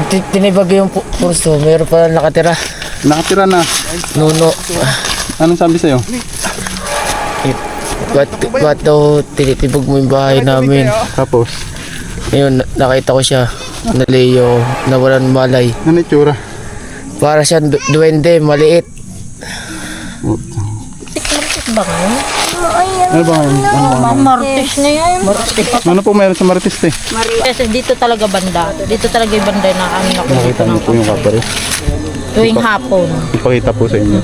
tinibag yung pulso, mayroon pa nakatira. Nakatira na. Nuno. Anong sabi sa'yo? Ba't daw tinitibag mo yung bahay namin? Tapos, Ngayon, nakita ko siya. Naliyo, nawalan malay. ano itsura? Para siya duwende, maliit. Ano ba? Martes na yan. Ano po meron sa Martiste? Kasi dito talaga banda. Dito talaga yung banda na ano ako dito Nakita niyo po yung kapare. tuwing hapon. Ipakita po sa inyo.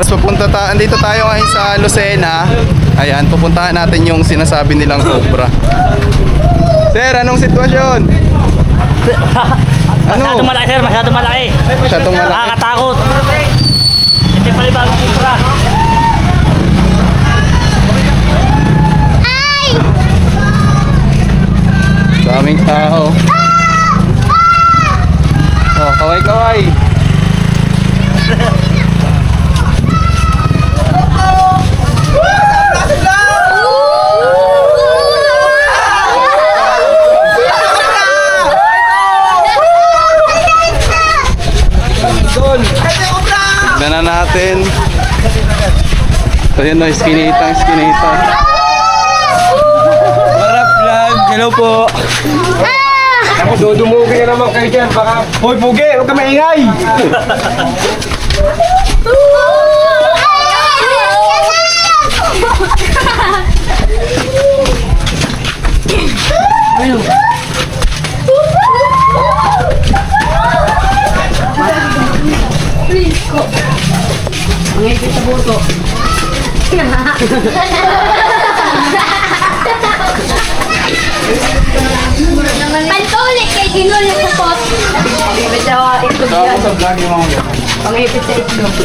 So andito tayo ngayon sa Lucena. Ayan, pupuntahan natin yung sinasabi nilang cobra. Sir, anong sitwasyon? Ano? Masyadong malaki sir, masyadong malaki. Masyadong malaki. Nakakatakot. Hindi pala bagong kupra. Daming tao. Oh, kaway-kaway. Tignan na natin. So yun o, skinita. Marap vlog, hello po. Ako dudumugi na naman kayo dyan, baka... Hoy, pugi, huwag ka maingay! Pantulit kay Ginol na kupot. Saan sa vlog yung mga ganyan? Pangipit sa itlog.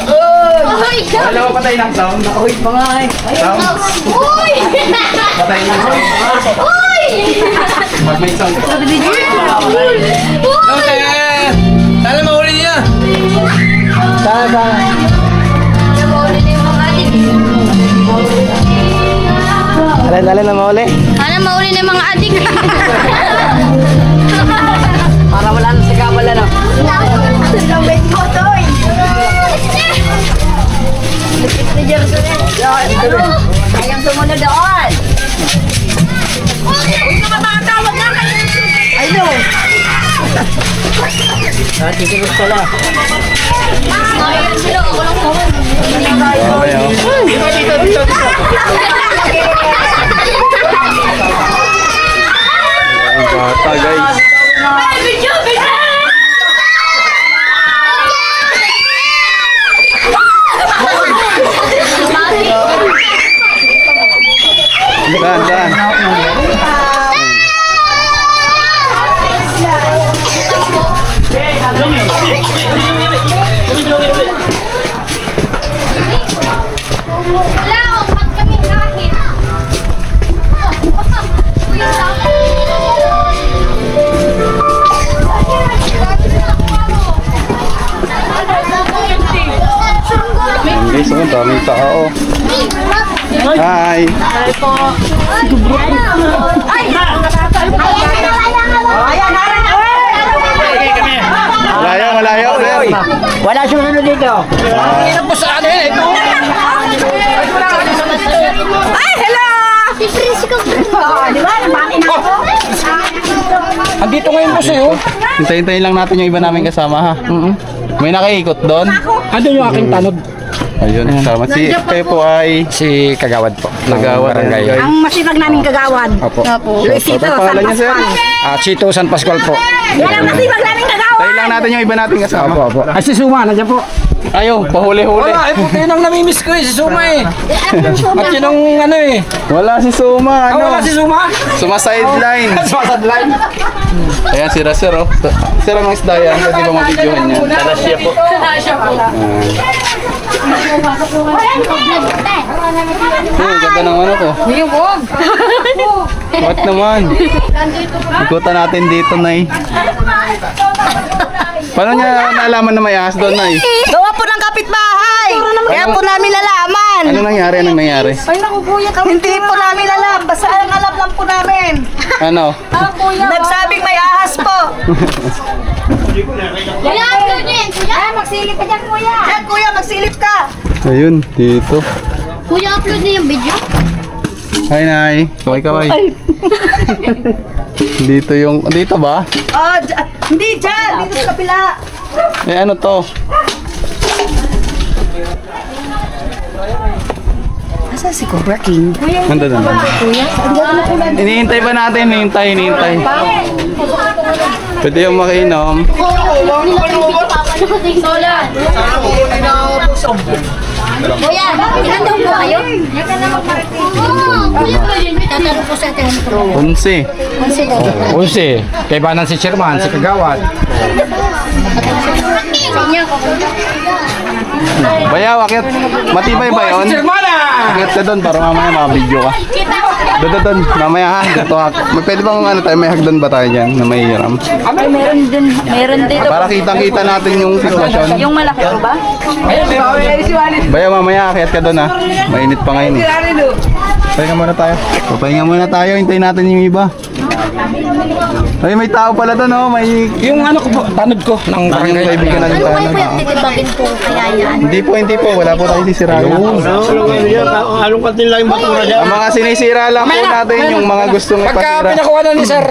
Uy! Wala ko patay ng sound. Uy! Sound. Uy! Patay ng sound. Uy! Pag may sound. Sana mahuli niya! Namahuli na yung mga adik. Alin na mauli? Sana mahuli na yung mga adik. Para wala na sa kamala na. Lambit ko to eh. Lupit na Jerson eh. Ayang sumunod doon. Huwag ka matatawag na kayo. Ay no! Natikilos pala. Ayun sila. Ako lang po. Okay, oh. Ang bata, guys. Daan. Wala ako. Ba't kami nakakit? Guys, ang daming tao. Hi. Malayo, sir. Wala susunod dito. Ay, hello! Si ko. Di ba? Nabati na ako. Andito ngayon po sa'yo. Hintayin lang natin yung iba namin kasama, ha? May nakaikot doon. Andun yung aking tanod. Ayun, kasama. Si Pepo ay Si Kagawad po. Nagawad. Barangay. Ang masipag naming kagawad. Opo. Luisito, Ano pangalan niya, sir? Chito San Pascual po. Yan ang masipag naming kagawad. Hintayin lang natin yung iba natin kasama. Opo. Ay, si Suma, nandiyan po. Ayaw, pahuli-huli. Wala, puti nang namimiss ko eh, si Suma eh. At yun ang ano eh. Wala si Suma, ano? Wala si Suma. Suma sideline. Sumasadline. Ayan, si Sir, oh. Sir, ang isda yan. Pwede ba mabidyohan yan? Talasya po. Ganda ng ano ko. What naman? Ikutan natin dito, Nay. Paano niya naalaman na may ahas doon, Nay? Gawa po ng kapitbahay. Kaya po namin nalaman. Ano nangyari? Anong nangyari? Hindi po namin alam. Basta ang alam lang po namin. Ano? Nagsabing may ahas po. Kuya, upload niyo yan, kuya. Magsilip ka dyan, kuya. Yan, kuya, magsilip ka. Ayun, dito. Kuya, upload niyo yung video. Hi, Nay. Kaway. Dito yung... Dito ba? Oh, hindi dyan. Dito sa kapila. Eh, ano to? Asa si Cobra King? Nandun. Hinihintay ba natin? Hinihintay. Pwede yung makinom. Solan. Kuya, ilan daw po kayo? Kuya, tatanong po sa atin. 11. 11 daw. 11. Kay Banan si Chairman, si Kagawad. Sa inyo, Bayaw, akit. Matibay ba yun? Chairman Akit ka doon para mamaya makabidyo ka. Doon. Mamaya ha. Dito ha. Pwede bang ano tayo, may hagdan ba tayo dyan na may hiram? Ay, meron dito. Para kitang-kita natin yung sitwasyon. Yung malaki po ba? Bayaw, mamaya akit ka doon ha. Mainit pa ngayon. Pahinga muna tayo. Pahinga muna tayo. Hintayin natin yung iba. Ay, may tao pala doon oh. May... Yung ano ko po, tanod ko ng Yung barangay. kaibigan natin tayo. ano po yung titibagin po kaya yan? Hindi po. Wala po tayo sisirain. Anong kantin lang yung batura dyan? Ang mga sinisira lang po natin yung mga gustong Pagka ipasira. pinakuha na ni Sir,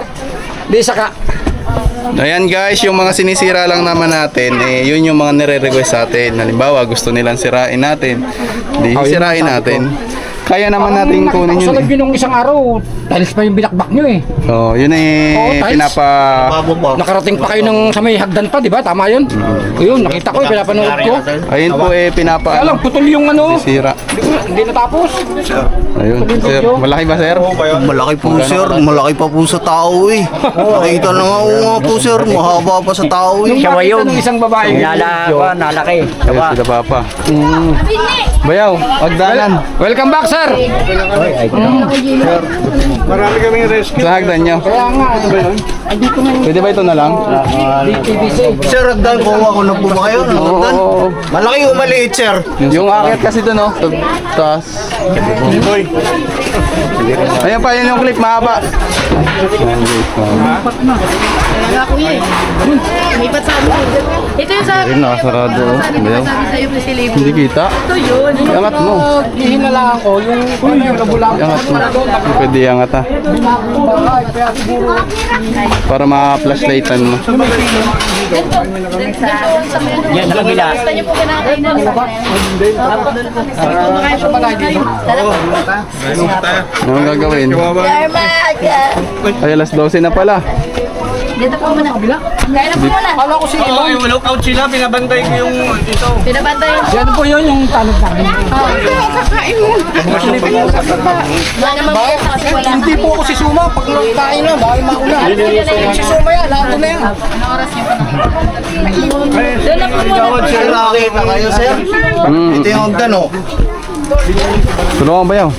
di saka. Ayan guys, yung mga sinisira lang naman natin, yun yung mga nire-request sa atin. Halimbawa, gusto nilang sirain natin. Di sirain natin. Kaya naman natin kunin yun. Salag yun nung isang araw, tiles pa yung binakbak nyo eh. Oh, yun tiles. Nakarating pa kayo ng sa may hagdan pa, di ba? Tama yun? Ayun, nakita ko, pinapanood ko. Ayun po Kaya lang, putol yung ano, sira. hindi natapos. Ayun, sir. Malaki ba, sir? Malaki po sir, malaki pa po sa tao eh. Nakita na nga po sir, mahaba pa sa tao eh. Siya yun. Ng isang babae. Nalaki. Ayun, sila papa. Bayaw, agdanan. Welcome back, sir. Marami kaming rescue. Sa hagdan nyo. Kaya nga, ano ba yun? Pwede ba ito na lang? TBC. Sir, agdan po ako na po ba kayo? Agdan? Oo. Malaki o maliit sir? Yung akit kasi doon, oh. Taas. Ayan pa, yun yung clip, mahaba. Ito yung sabi Ayun, nakasarado. Oh. Bayaw. sa'yo po si Libo. Hindi kita. Ito yun. Angat mo. Hihinalaan ko yung nabulang. Angat mo. Pwede angat ha. Para ma-flashlightan mo. Yan sa kabila. Gusto niyo po kinakain na nila. Anong gagawin? Ay, alas 12 na pala. Dito po muna. Kaya na po muna. Kala ko si Oo, yung lookout sila, pinabantay ko yung dito. Pinabantay. Yan po yun, yung tanod namin. Wala naman po kasi wala. Hindi po ako si Suma. Pag nagkain na, bawal mauna. Si Suma yan, lahat na yan. Anong oras niyo po na? Doon na po muna. Sir, nakakita kayo sir? Ito yung hagdan oh. Tulungan ba yaw?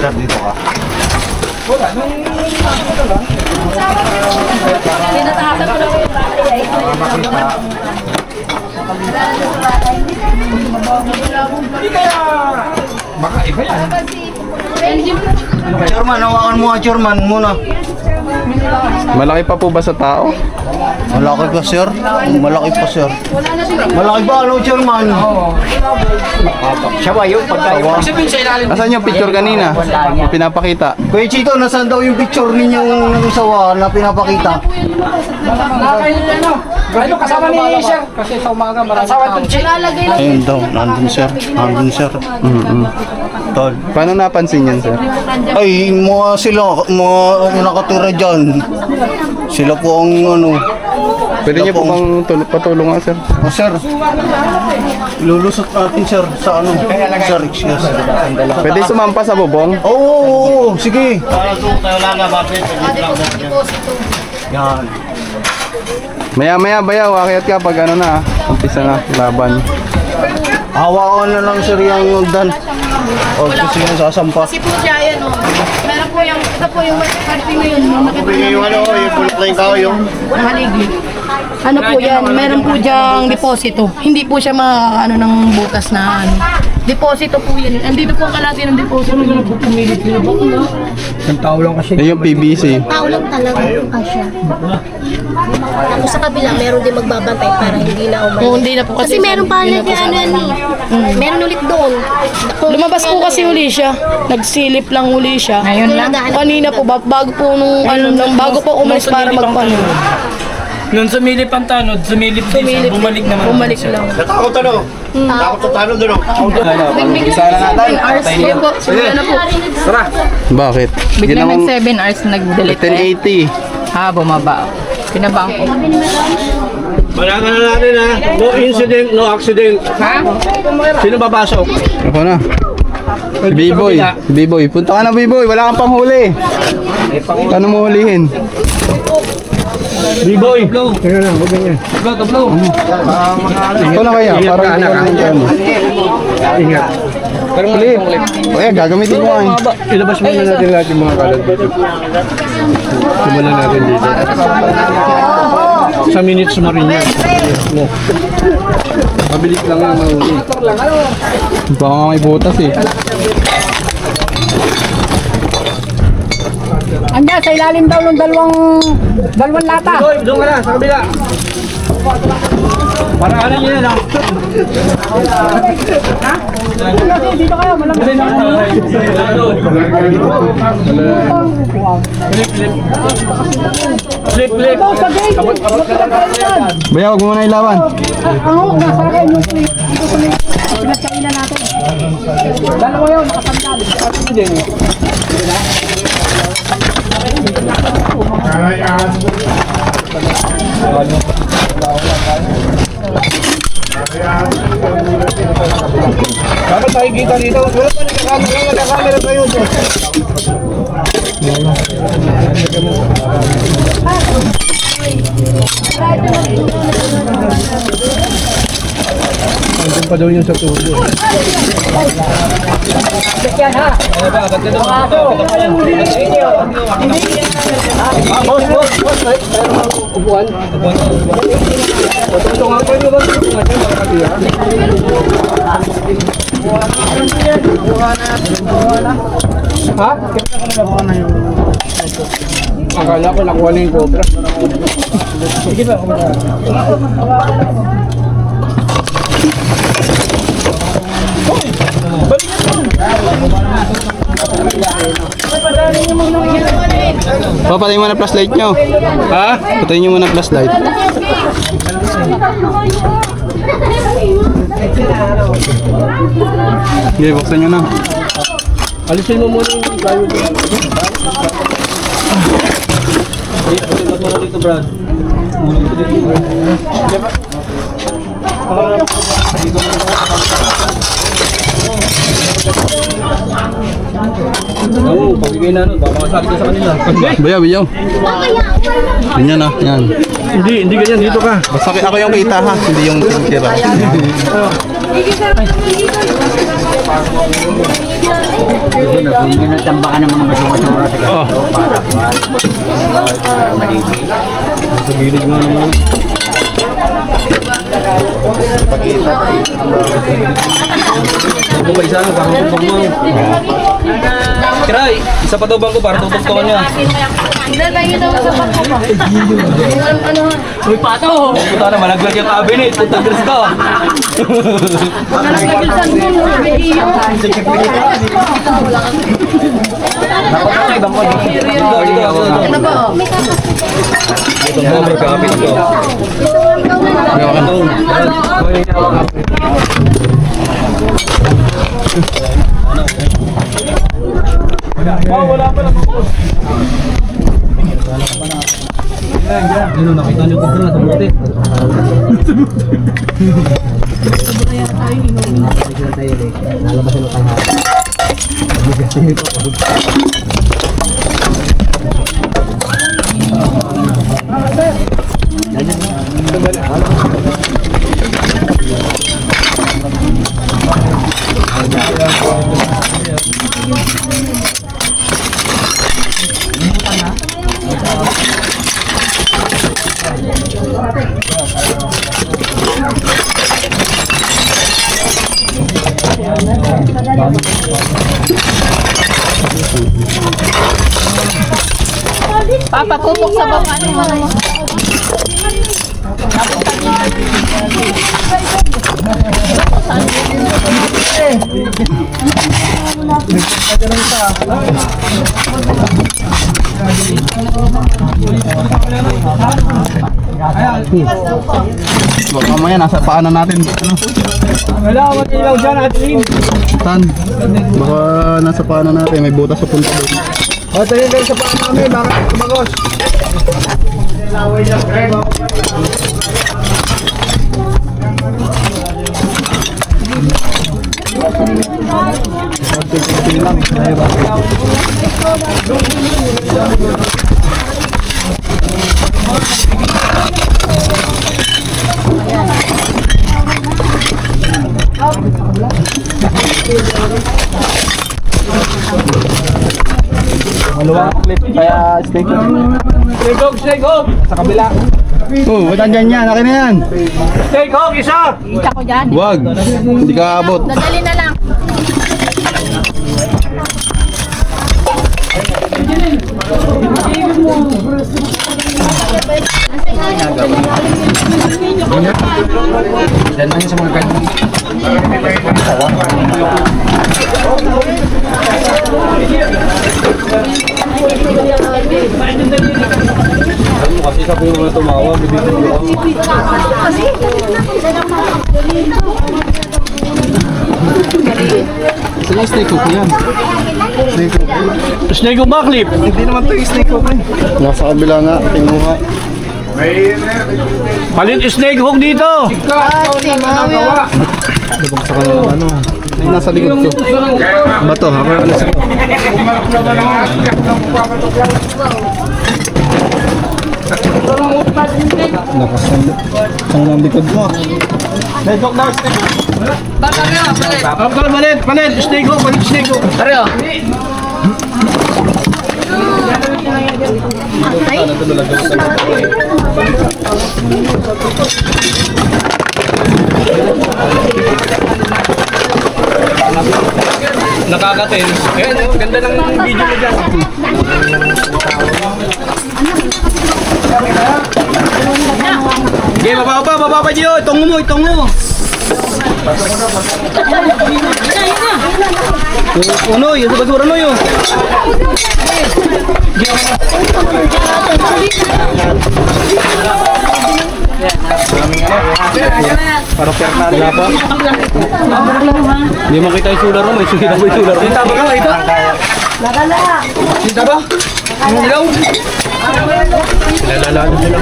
Sir, dito ka. Tinatahasan ko na po yung bahay. Baka iba yan. Chairman, hawakan mo nga chairman muna. Malaki pa po ba sa tao? Malaki pa sir? Malaki pa sir. Malaki pa ano chairman? Siya ba yung pagkayo? Sabihin sa ilalim. Asan yung picture kanina? Pinapakita. Kuya Chito, nasaan daw yung picture ninyong sawa na pinapakita? Nakakain nyo ano? Ano kasama ni Sir? Kasi sa umaga marami. Kasama itong chick. Ayun daw, nandun sir. Nandun sir. Tol. Paano napansin yan, sir? Ay, mga sila, mga nakatira dyan. Sila po ang ano. Pwede niyo po bang patulong nga, sir? Oh, sir, lulusot natin sir sa ano. Sir, excuse. Pwede sumampa sa bubong? Oo, sige. Yan. Maya-maya bayaw, akyat ka pag ano na, umpisa na, laban. Hawakan na lang sir yung dan. O kasi yung sasampa. Kasi po siya, yan o. Meron po yung, ito po yung parting ngayon. Yung ano, yung pulot na yung kayo. Haligi. Ano po yan, meron po diyang deposito. Hindi po siya ano ng butas na ano. Deposito po yan. Andito po ang kalati ng deposito. Isang tao lang kasi. Yung PVC. Tao lang talaga yung kasya. Tapos sa kabila, meron din magbabantay para hindi na umalis. Kung hindi na po kasi. Kasi meron pa na ano yan eh. Meron ulit doon. Lumabas po kasi uli siya. Nagsilip lang uli siya. Ngayon lang? Kanina po, bago po nung ano, bago po umalis para magpano. Nung sumilip ang tanod, sumilip din siya, bumalik naman. Bumalik lang. Natakot ano? Takot sa tanong doon. Umpisa na natin. Sige po, simula na po. Bakit? Biglang Ginawang nag 7 hours nag-delete. 1080. Bumaba. Pinabang ko. Malakan na natin ha. No incident, no accident. Ha? Sino papasok? Ako na. Si B-Boy. B-Boy. Punta ka na B-Boy. Wala kang panghuli. Paano mo hulihin? B-boy. Tingnan lang, huwag ganyan. Ito na kaya. Para hindi ka naman ano. Ingat. Clip. Kaya gagamitin mo nga. Ilabas muna natin lahat yung mga kalat. Simulan natin dito. Sa minutes mo rin yan. Mabilis lang ang mahuli. Baka nga may butas eh. Anda, sa ilalim daw ng dalawang lata. Doon ka na, sa kabila. Para ano nyo yan, ha? Dito kayo, malamig. Flip. Baya, huwag mo na ilawan. Ang nasa akin yung plate. Dito sa may pinagkainan natin. Dalawa yun, nakasandali. Dapat nakikita dito. Wala pa nagkakamera kayo. Andun pa daw yun sa tubo. Upuan. Ito nga pa yun ba? Ha? Akala ko nakuha na yung cobra. Sige ba? Papatayin mo na flashlight nyo. Ha? Patayin nyo muna flashlight. Okay, buksan nyo na. Alisin mo muna yung tayo. Dito, Brad. Oo, pagigay na ano, baka masabi ka sa kanila. Bayaw. Ganyan na, yan. Hindi ganyan, dito ka. Basta ako yung kita ha, hindi yung tira. Tambakan ng mga basura-basura sa Oh. Sa gilid nga naman. Ano ba isa? Kakatubang mo. Kiray, isa pa daw bang ko para tutugtungan niya. Ilalagay daw sa pako pa. Ano? Uy, pato! Puta na, malaglag yung cabinet. Tutagres ka. Nalagay sa video. Ano ba? Ito mo, magkakapit ko. Wala pa lang ako. Ano, nakita niyo ko na sa buti. Papa, pupok sa baba. Baka mamaya nasa paanan natin. Ano? Wala, mag-ilaw dyan at Tan. Baka nasa paanan natin. May butas sa punta doon. O, tayo lang sa paan namin, bakit tumagos? Maluwang clip. Kaya stay ko. Stay hog! Sa kabila. Oh, wala dyan yan. Akin na yan. Stay hog, isa! Kita ko dyan. Wag. Hindi ka abot. Nadali na lang. Yan lang sa mga ganyan. Kasi sa puno na tumawag, Sige, stay ko yan. Stay ko. Snake o backflip? Hindi naman to yung snake ko. Nasa kabila nga. Kinuha. Palit snake hook dito! Sa kanila ano. Ay, nasa likod ko. Bato, ako yung alas ko. Nakasanda. Ang lang likod mo. Snake hook daw, snake hook! Palit! Snake hook, palit snake hook! Tara! Nakakatin. Ayan, oh, ganda ng video mo dyan. Okay, baba, Gio. Itongo mo. Uno, yung sa basura no yun. Parang pernal. Wala pa? Hindi mo kita yung sular mo, may sular mo yung sular. Kita ba ka? Kita ba? Ang ilaw? Lalala sila.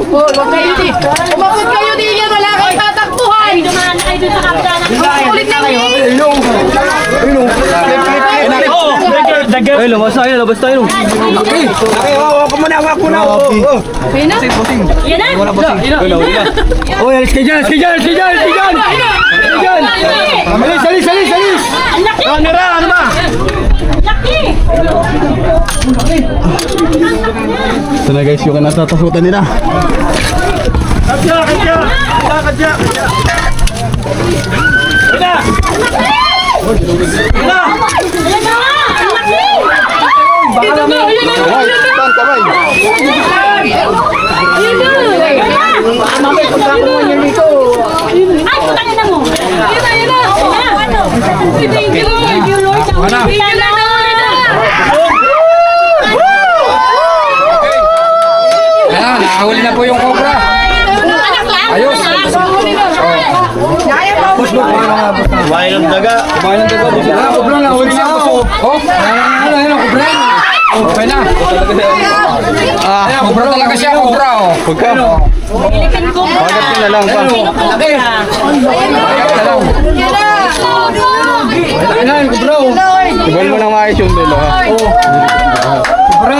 Huwag kayo di. Umabot kayo di yan. Wala kayong tatakbuhan. Ay, dumaan. Ay, doon sa kapita na. Ulit na niyo. Ay, labas tayo. Hawak ko muna. Pina? Yan na. Oh, alis ka dyan. Alis. Ang laki. Camera, ano ba? Laki. Ito na guys, yung nasatasutan nila. Kadya. Ayan na nga. Ang laki. Kamay, tan, kamay. Ay, putangin na mo. Yan na. Thank you, Lord. Yan na. Nakahuli na po yung cobra. Anak lang. Ayos. Kumain ng daga. Cobra na, huli na ako. Ayun, cobra. Okay na. Cobra talaga siya, cobra. Pagka. Ilipin ko. Pagat ko na lang pa. Ayun, cobra. Ibal mo ng maayos yung dulo ha. Cobra.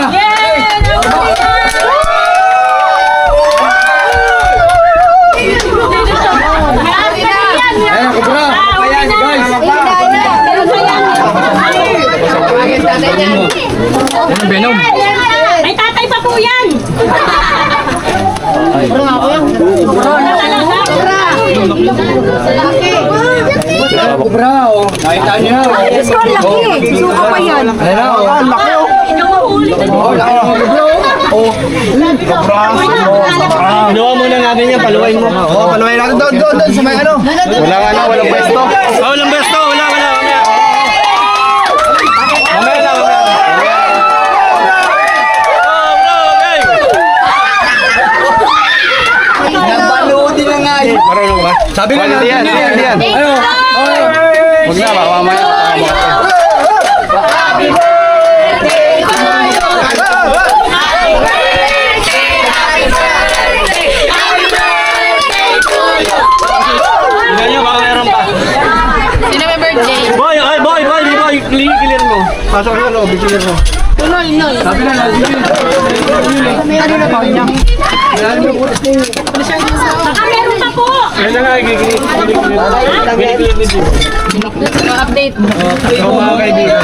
Ayun, cobra. Ayan, guys. Ayun, venom. yan! Bra, oh. Nakita niyo. Diyos ko, ang laki. Suka pa yan. Ayun na, oh. Ang laki, oh. Oh, laki, oh. Ginawa muna natin yan, paluwain mo. Oh, paluwain natin doon sa may ano. Walang ano, walang pwesto. Walang besto, wala. Mamaya na. Nabanoodin na nga eh. Marunong ba? Sabi nga Hindi yan, hindi yan. Ano? Huwag na, baka mamaya. Tingnan nyo, baka meron pa. Sino may birthday? Boy, clear mo. Pasok ka sa loob, clear mo. Tuloy, Noy. Sabi na natin. Ano na ba niya? Baka meron pa po! Ayun na nga, clear. Update. Oo, mga kaibigan.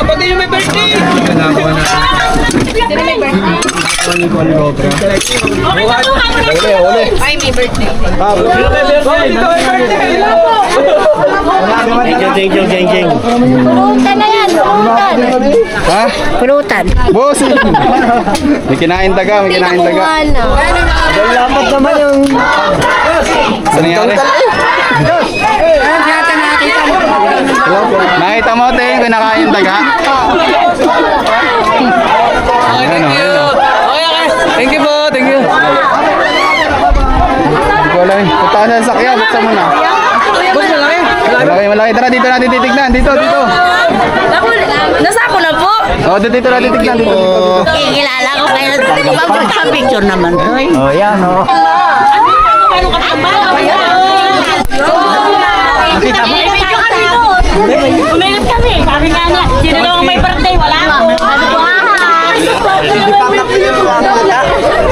Pati yung may birthday! Sino may birthday? Okay na po, Ay, may birthday. Thank you. Pulutan na yan. Pulutan. Ha? Pulutan. Boss! May kinain daga, may kinain daga. Dapat naman yung... Saan nangyari? Nakita mo, te, yung kinakain daga? Ayun, ayun. Thank you po, thank you. Hindi ko alam. Punta ka sa sasakyan, buksan mo na. Boss, malaki. Malaki. Tara, dito natin titignan. Dito. Nasa ako na po. Oh, dito natin titignan. Dito. Kilala ko kayo. Picture naman. Oh, yan, oh. Umilit kami. Sabi nga niya, sino daw ang may birthday? Wala ako.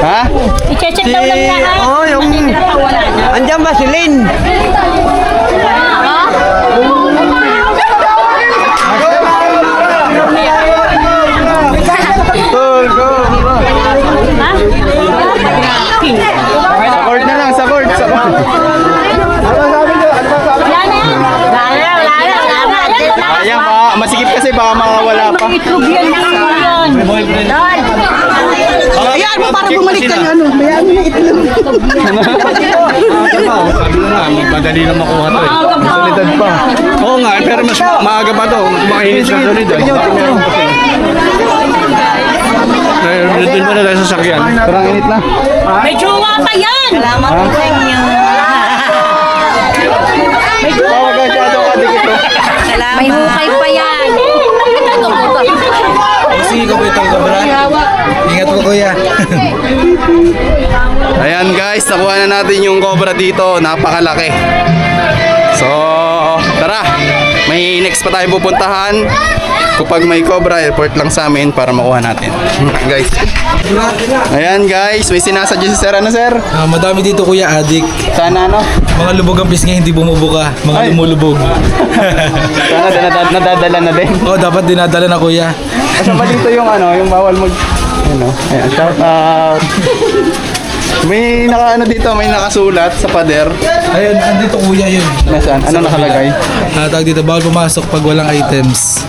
Ha? I-check daw lang niya. Oh, yung... Wala na. Andiyan ba si Lynn? Go. Sa court na lang, sa court. Ayan, masikip kasi baka makawala pa. Ayan mo para bumalik kayo ano. Bayaan mo na itlog. Madali na makuha to eh. Solidad pa. Oo nga, pero mas maaga pa to. Mainit sa solidad. Doon mo na tayo sa sakyan. Parang init na. May jowa pa yan! Salamat po sa inyo. Bawag ka siya itong kadikit to. May hukay pa yan. Sige ka ba itong kabra? Ingat po kuya. Ayan guys, nakuha na natin yung cobra dito. Napakalaki. So, tara. May next pa tayo pupuntahan. Kapag may cobra, report lang sa amin para makuha natin. Guys. Ayan guys, may sinasadya si Sir. Ano Sir? Madami dito kuya, adik. Sana ano? Mga lubog ang pisngi, hindi bumubuka. Mga Ay. lumulubog. Sana nadadala na din. Oo, dapat dinadala na kuya. Asa ba dito yung ano, yung bawal mag... Ano? Ayan, shout out. May nakaano dito, may nakasulat sa pader. Ayun, andito kuya yun. Nasaan? Ano nakalagay? Tawag dito, bawal pumasok pag walang items.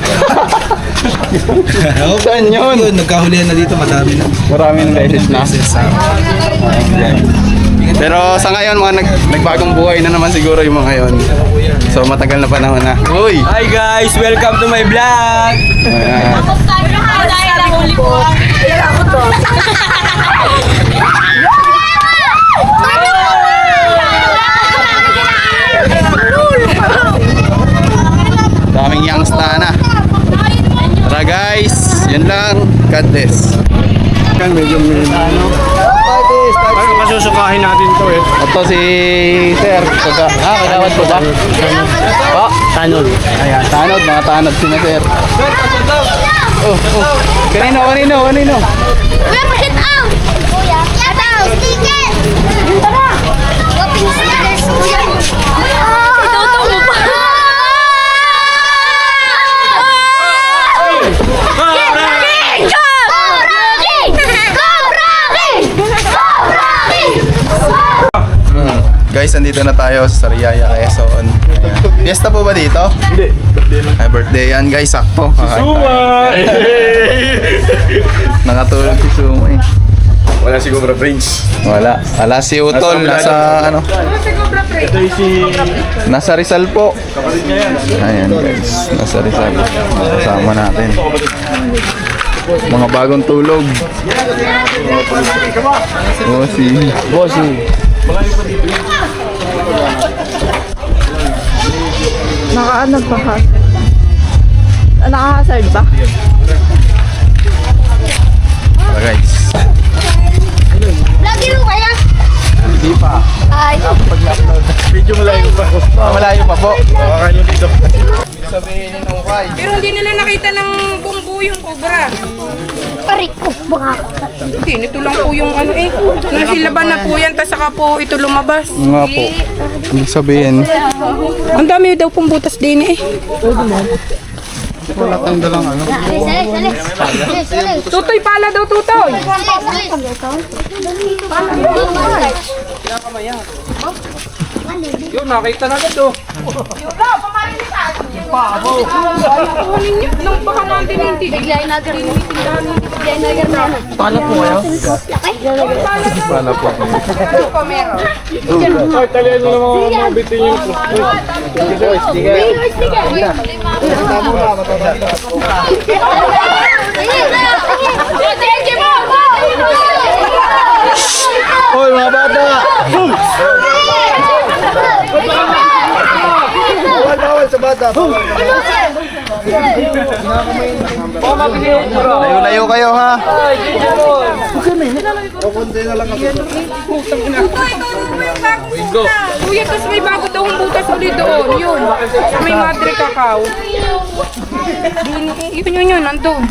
Saan yun? Yun, nagkahulihan na dito, madami na. Maraming beses na. Pero sa ngayon, mga nagbagong buhay na naman siguro yung mga yon. So matagal na panahon na. Uy! Hi guys, welcome to my vlog. Ayan. Daming youngsta na. Tara guys, yun lang. God bless. Masusukahin natin to eh. Ito si Sir. Kagawad po ba? Po? Tanod. Ayan, tanod. Mga tanod si Sir. Kanino? Kuya, pakit out! Kuya, pakit out! Stickers! Tara! Open stickers, kuya! Ito mo pa! King! guys, nandito na tayo sa Sariaya, Quezon. Ayan. Fiesta po ba dito? Hindi. Ay, birthday yan guys, sakto. Suma! Nakatulog si Suma eh. Wala si Cobra Prince. Wala. Wala si Utol. Nasa ano? Ito yung si... Nasa Rizal po. Ayan guys. Nasa Rizal. Kasama natin. Mga bagong tulog. Bossy. Nakaano pa ka? Nakahasard ba? Tara guys. Lagi mo kaya? Hindi pa. Ay. Medyo malayo pa. Malayo pa po. Baka nyo dito. Sabihin ni Nungkay. Pero hindi nila nakita ng bungbu yung cobra. Aray ko, baka. Hindi, nito lang po yung ano eh. Nasilaban na po yan, tas saka po ito lumabas. Nga po. Ibig sabihin. Ang dami daw pong butas din eh. Wala tayong dalang ano. Salis. Tutoy pala daw, tutoy. Yun, nakita na agad oh. Kunin niyo, nang baka natin hindi. Biglayin na agad. Biglayin na agad na. Paano po kayo? Paano po? Ay, talihan nyo naman mga bitin yung... Hoy mga bata! Bawal sa bata. Layo-layo kayo ha. Kuya, tas may bago daw ang butas ulit doon. Yun. Sa may Madre Cacao. Yun, nandun.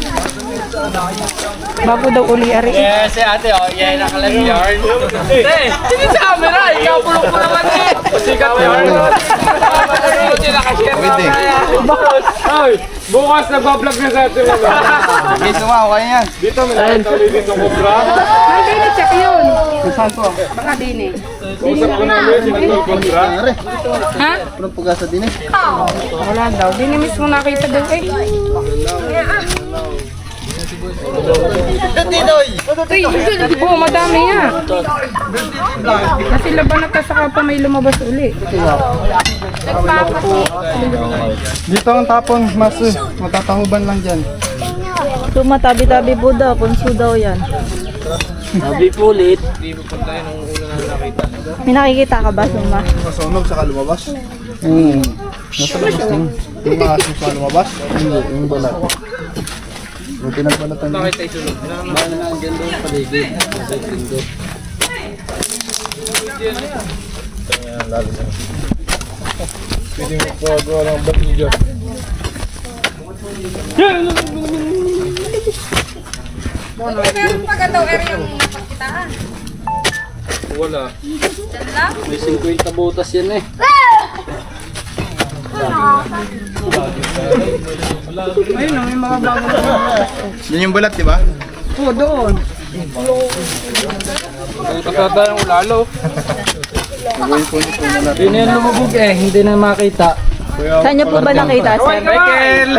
Bago daw uli, ari. Si ate, oh, yan nakalag yarn. Hindi sa camera, ikaw pulong po naman eh. Sikat yarn. Hindi nakashare na kaya. Ay, bukas nagbablog na sa atin. Okay, sumaw kayo yan. Dito, may nakita ulit ng Cobra. Nandun na check yun. Baka din eh. Kausap ko namin, sinagol Cobra. Ha? Anong pag-asa din eh? Wala daw. Di na mismo nakita daw eh. Oo, madami yan. Kasi laban na saka pa may lumabas uli. Dito ang tapon, mas matatahuban lang dyan. Tumatabi-tabi po daw, punso daw yan. Sabi po ulit. May nakikita ka ba, Suma? Masunog saka lumabas? Nasa labas din. Yung aso sa lumabas? Hindi, yung balat. Yung pinagbalatan niya. Bakit tayo sunod? Bakit na andyan doon paligid? Sa sindo. Pwede mo po agawa ng batidyo. Meron pa ka daw area yung napagkitaan. Wala. May 50 butas yan eh. Ayun na, may mga bago na. Yun yung balat, di ba? Oo, doon. Kasata yung ulalo. Hindi na yan lumubog eh, hindi na makita. Saan niyo po ba nakita, sir? Michael!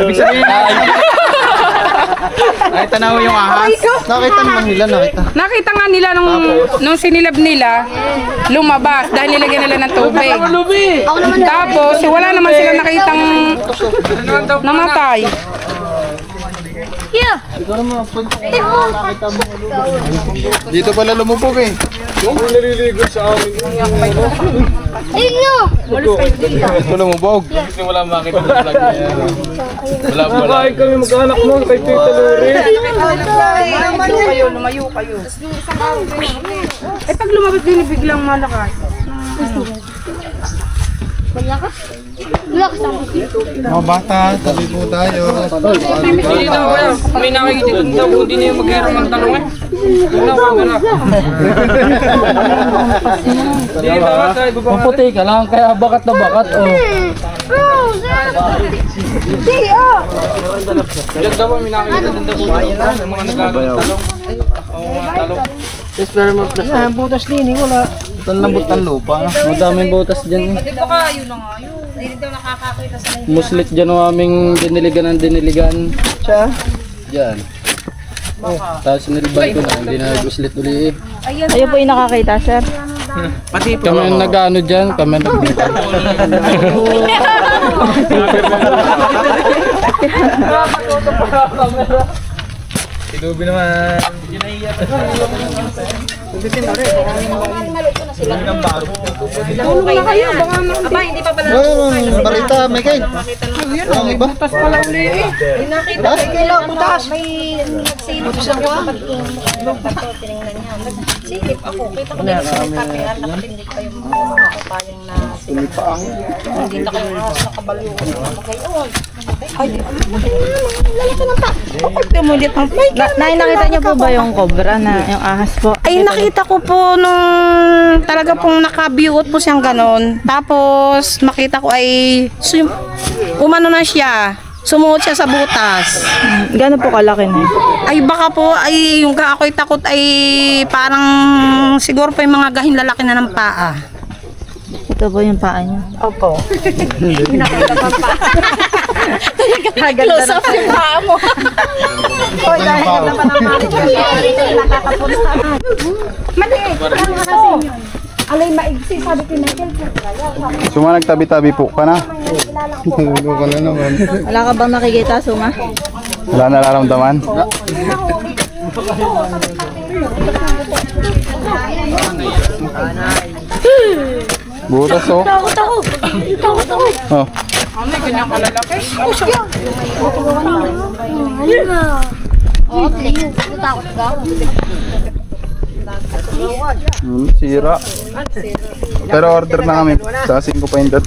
Ibig sabihin, nakita na yung ahas. Nakita naman nila, nakita. Nakita nga nila nung sinilab nila, lumabas dahil nilagyan nila ng tubig. Tapos, wala naman sila nakitang namatay. Yeah. Dito pala lumubog eh. Yung naliligo sa amin. Inyo. Ito lumubog. Kasi wala makita ng vlog niya. Wala pa lang. Bakit kami mag-anak mo kay Tita Lori? Lumayo kayo. Eh pag lumabas din, biglang malakas. Malakas. Malakas ang Mga bata, tabi po tayo. Hindi daw kaya. May nakikita doon daw kung hindi niya mag-aero ng tanong eh. Hindi ba? Maputi ka lang, kaya bakat na bakat. Oh. Diyan daw may nakikita doon daw yung mga nagagawang talong. Oo, mga talong. Yes, pero mag-plus. Butas din, wala. Ang lambot ng lupa. Madaming butas dyan. Di ba kayo na nga yun? Hindi daw nakakakita sa inyo. Muslit dyan ang aming diniligan ng diniligan. Siya. Dyan. Tapos sinilban ko na, hindi na nag-uslit uli eh. Ayun po yung nakakita, sir. Kami ang nag-ano dyan, kami ang Silubi naman. Tulong na kayo. Baka aba, hindi pa pala. Barita, may kain. Ang iba. Butas pala uli eh. Nakita ko kailan butas. May nagsilip siya ko. Tinignan niya. Silip ako. Kita ko na yung kape at nakatindig pa yung mga kapayang na silip. Hindi na kayo nakabaliw. Gayon. Ay, lalaki ng pa. Nakita niyo po ba yung cobra na yung ahas po? Ay, nakita ko po nung talaga pong nakabiuot po siyang ganon. Tapos, makita ko ay umano na siya. Sumuot siya sa butas. Gano'n po kalaki na? Ay, baka po, ay, yung ako'y takot ay parang siguro pa yung mga gahin lalaki na ng paa. Ito po yung paa niya. Opo. Close up yung paa mo. Hoy, dahil naman ang nakakapunta. Mali, alay maigsi, sabi ko Michael. Suma nagtabi-tabi po ka na. Tulog ka na naman. Wala ka bang nakikita, Suma? Wala nararamdaman. Butas oh. Oh. Ano, ganyan kalalaki? Oo, takot ka. Sira. Pero order na kami. Sa 5 pa yung dot.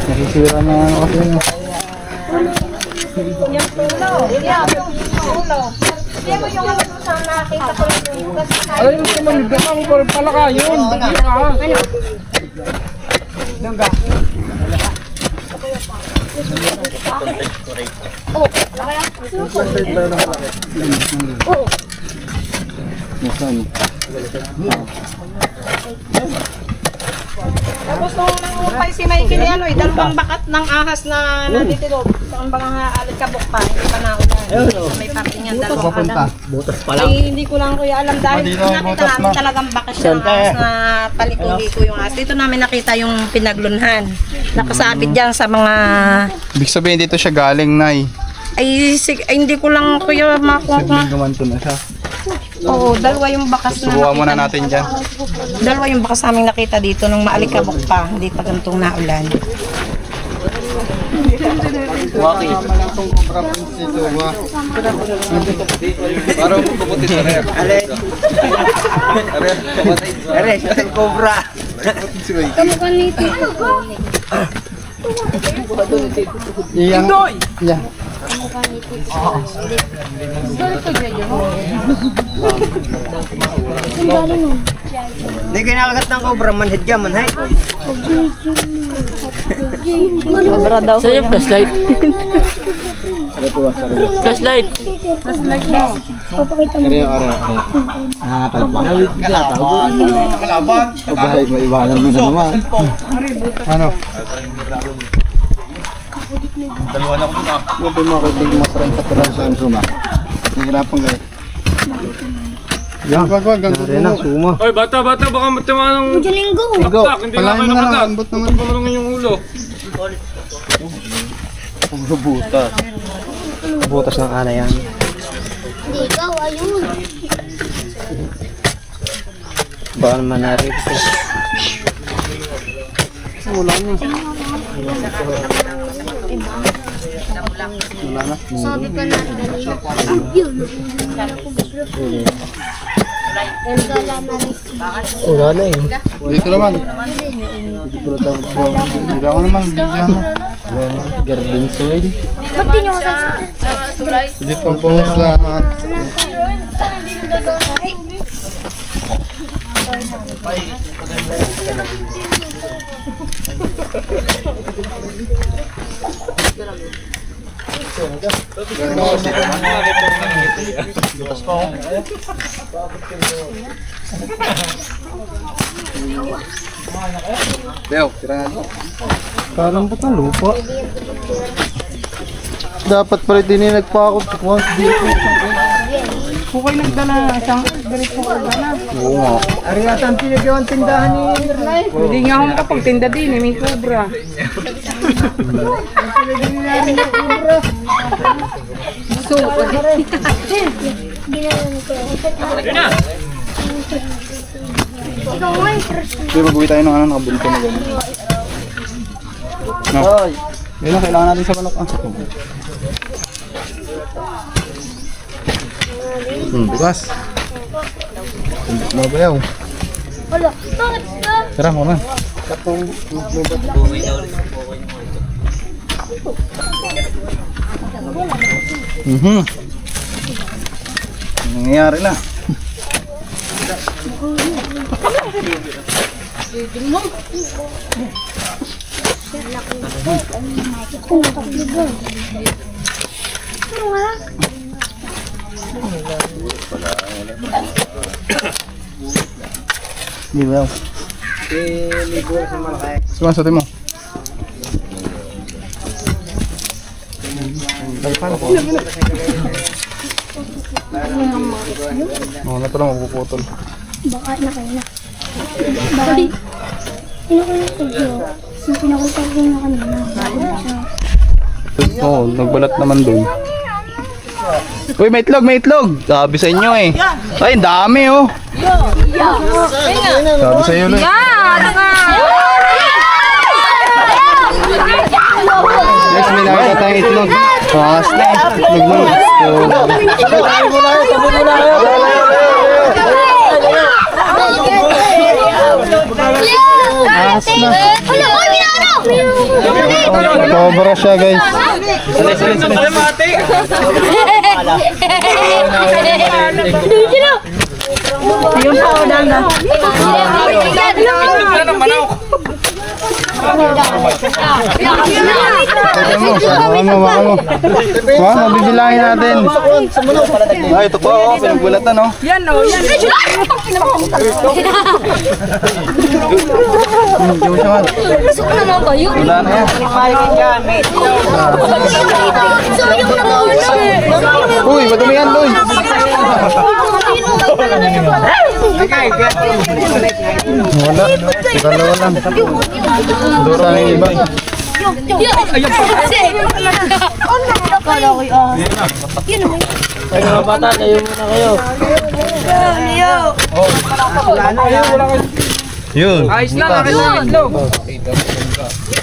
Nasisira na ano kasi yun. Ay, gusto mo nagdakang ko rin pala kayo. Tapos nung nangupay si Mikey ni ano, dalawang bakat ng ahas na nandito. Ang mga alikabok pa, hindi pa naulan. May parking yan, dalawang ahas. Ay, hindi ko lang kuya alam dahil nakita namin talagang bakas ng ahas na paliko-liko yung ahas. Dito namin nakita yung pinaglunhan. Nakasabit dyan sa mga... Ibig sabihin dito siya galing, Nay. Ay, hindi ko lang kuya makuha. Sabihin gumanto na siya. Oo, dalawa yung bakas na Subukan muna nakita. natin dyan. Dalawa yung bakas namin nakita dito nung maalikabok pa, hindi pa gantong naulan. Parang puputi sa rep. Are, siya ang cobra. Kamukha nito. Indoy! Yeah. Hindi kinakagat ng cobra, manhid ka, manhid. Cobra daw. Sa'yo, flashlight. Flashlight. Ano? Dalawa na ko na. Hindi mo ako tingin masarang sa pala sa suma. Nahirapan kayo. Yan, wag. Ganun suma. Oy, bata, baka matama ng Linggo. tak. Hindi na kayo nakagat. Ambot naman. Huwag mo yung ulo. Butas. Butas ng ana yan. Hindi ikaw, ayun. Baka naman narin. Sabi pa na. Yun. Wala na eh. Dito naman. Dito ako naman. Garden soil. Ba't di nyo sa... Dito ang pungos lahat. Beo, tira nga. Parang ba't ang lupa? Dapat pala din nagpakot. Kung kayo nagdala, isang galit po kayo na. Oo nga. Ari yata ang pinagawa ang tindahan ni Mirnay. Hindi nga ako makapagtinda din, may kubra. Sige, mag-uwi tayo ng nakabunto na gano'n. No. Yun lang, kailangan natin sa manok. Bukas. Mabayaw. Wala. Bakit ka? Tara, muna. Nangyayari na. Di ba? Sumasatin mo. Oo, na pala mapuputol. Baka na kayo na. Bakit? Pinakulta ko na kanina. Oo, nagbalat naman doon. Uy, may itlog, may itlog! Sabi sa inyo eh. Ay, ang dami oh. Sabi sa iyo lang. Next, may nakita tayong itlog. Pangas na eh. Itlog mo. Ahas na. Cobra siya guys. Yung pa na. Baka mo. Wow, mabibilangin natin. Ay, ito po oh, pinagbulatan oh. Yan o, yan. Gusto ko naman ba yun? Wala na yan. Uy, madumi yan, Loy. Wala. Dalawa lang. Dura na yung iba. Ay, mga bata, tayo muna kayo. Yun. Ayos lang, akin lang itlog.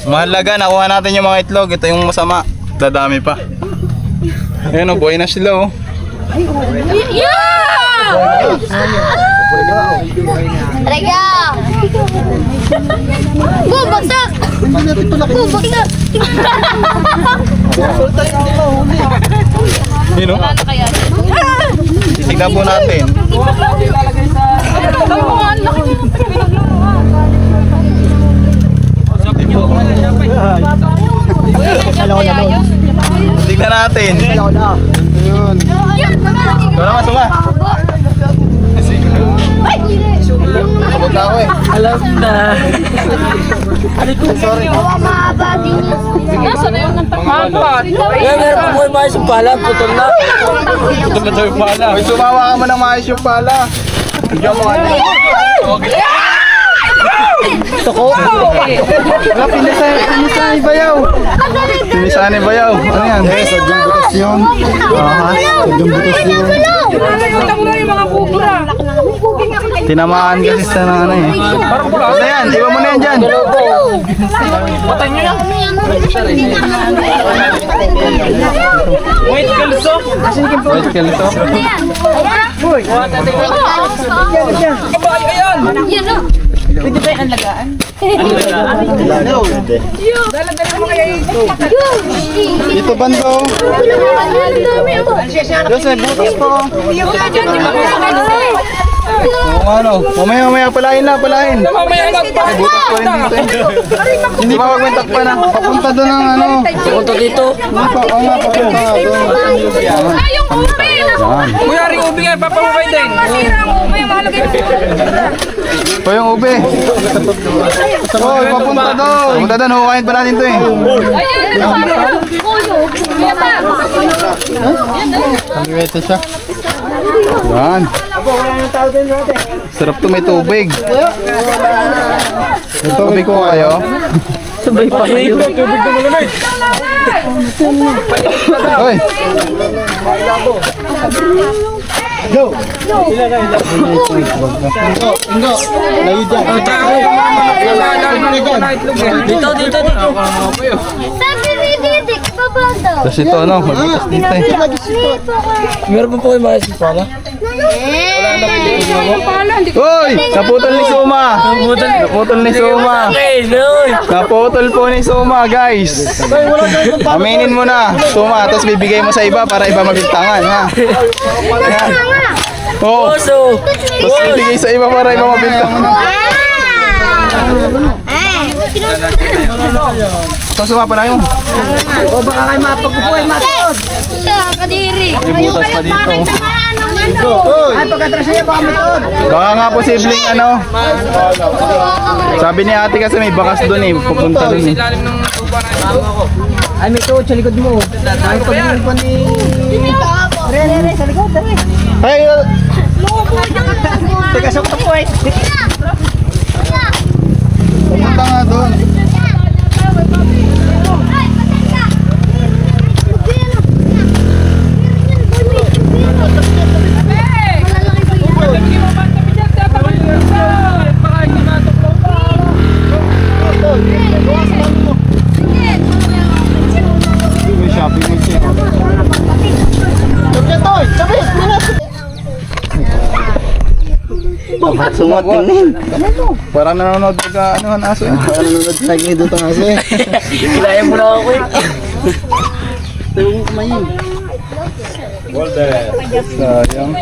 Mahalaga, nakuha natin yung mga itlog. Ito yung masama. Dadami pa. Ayun oh, buhay na sila oh. Talaga! Bagsak! Bagsak! Yun oh. Tignan po natin. Tignan natin. Yun. Wala ka, suma. Sabot na ako eh. Alam na. Sorry. Nasa na yun ng pagkakat? Kaya meron pa po yung mga isang pala, putol na. Ito na daw yung pala. May sumawa ka mo ng maayos yung pala. Diyan mo ano. Wala, pinisan ni Bayaw. Pinisan ni Bayaw. Ano yan? Sadyang butas yun. Sadyang butas yun. Tinamaan kasi sa ano eh. Ano yan? Iba mo na yan dyan. Wait, kalso. Wait, kalito. Pwede ba yung alagaan? Dito bando. Jose, butas po. Oo, ano? Mamaya palain na, palain. Mamaya Ay, butas pa rin dito eh. Hindi ba wag may takpan na? Papunta doon ang ano. Punta dito. Oo nga, papunta nga doon. Yung ube! Yan. Kuya, ring ubi nga, papamabay din. Masira ang ube, malagay mo. Ito yung ube. Oh, papunta doon. Papunta doon, hukayin pa natin to eh. Ayan, ano? Kuyo. Ayan pa. Pag-iwete siya. Yan. Sarap to, may tubig. May tubig po kayo. Sabay pa kayo. Hoy. Go. Ingo. Layo dyan. Dito, dito, dito. Sabi ni Didik, baba daw. Tapos ito ano, magbutas dito eh. Meron pa po kayo mga sipala? Hoy! Naputol ni Suma! Naputol ni Suma! Naputol po ni Suma, guys! Aminin mo na, Suma, tapos bibigay mo sa iba para iba mabintangan, ha? Ayan. Oo. Tapos bibigay sa iba para iba mabintangan. Tapos Suma, panahin mo. Kadiri. May butas pa dito. Ay, pagkatras niya baka metod. Baka nga posibleng ano. Sabi ni ate kasi may bakas doon eh. Pupunta doon eh. Ay, may tuod sa likod mo. Ay, pag-iwan pa ni... Re, sa likod, re. Ay, Teka, sa ito po eh. pupunta nga doon. May shopping mo siya. Sumatingin. Parang nanonood ka ano ang aso yun. Parang nanonood sa akin dito kasi. Kilaya mo na ako eh. Sayang.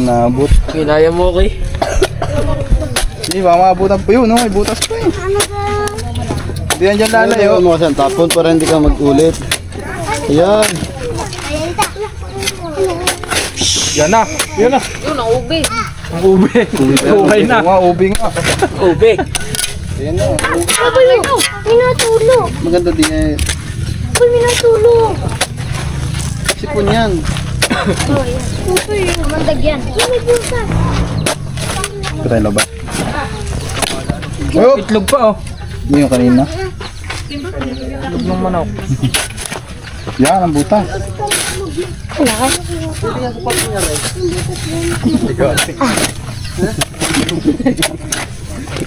Nabot. Kilaya mo ako eh. Hindi ba mabutan pa yun, no? May butas pa eh. Hindi yan dyan lalayo. Ayaw mo kasi ang tapon para hindi ka mag-ulit. Ayan. Yan na. Yan na. Yun, ang ube. Ang ube. Buhay na. Nga, ubing nga. Ube. Ayan na. Minatulog. Maganda din eh. Minatulog. Sipon yan. Uy, mandag yan. May bulsa. Ito tayo laba. Oh! Itlog pa oh. Hindi yung kanina. Itlog ng manok. Yan, ang butas.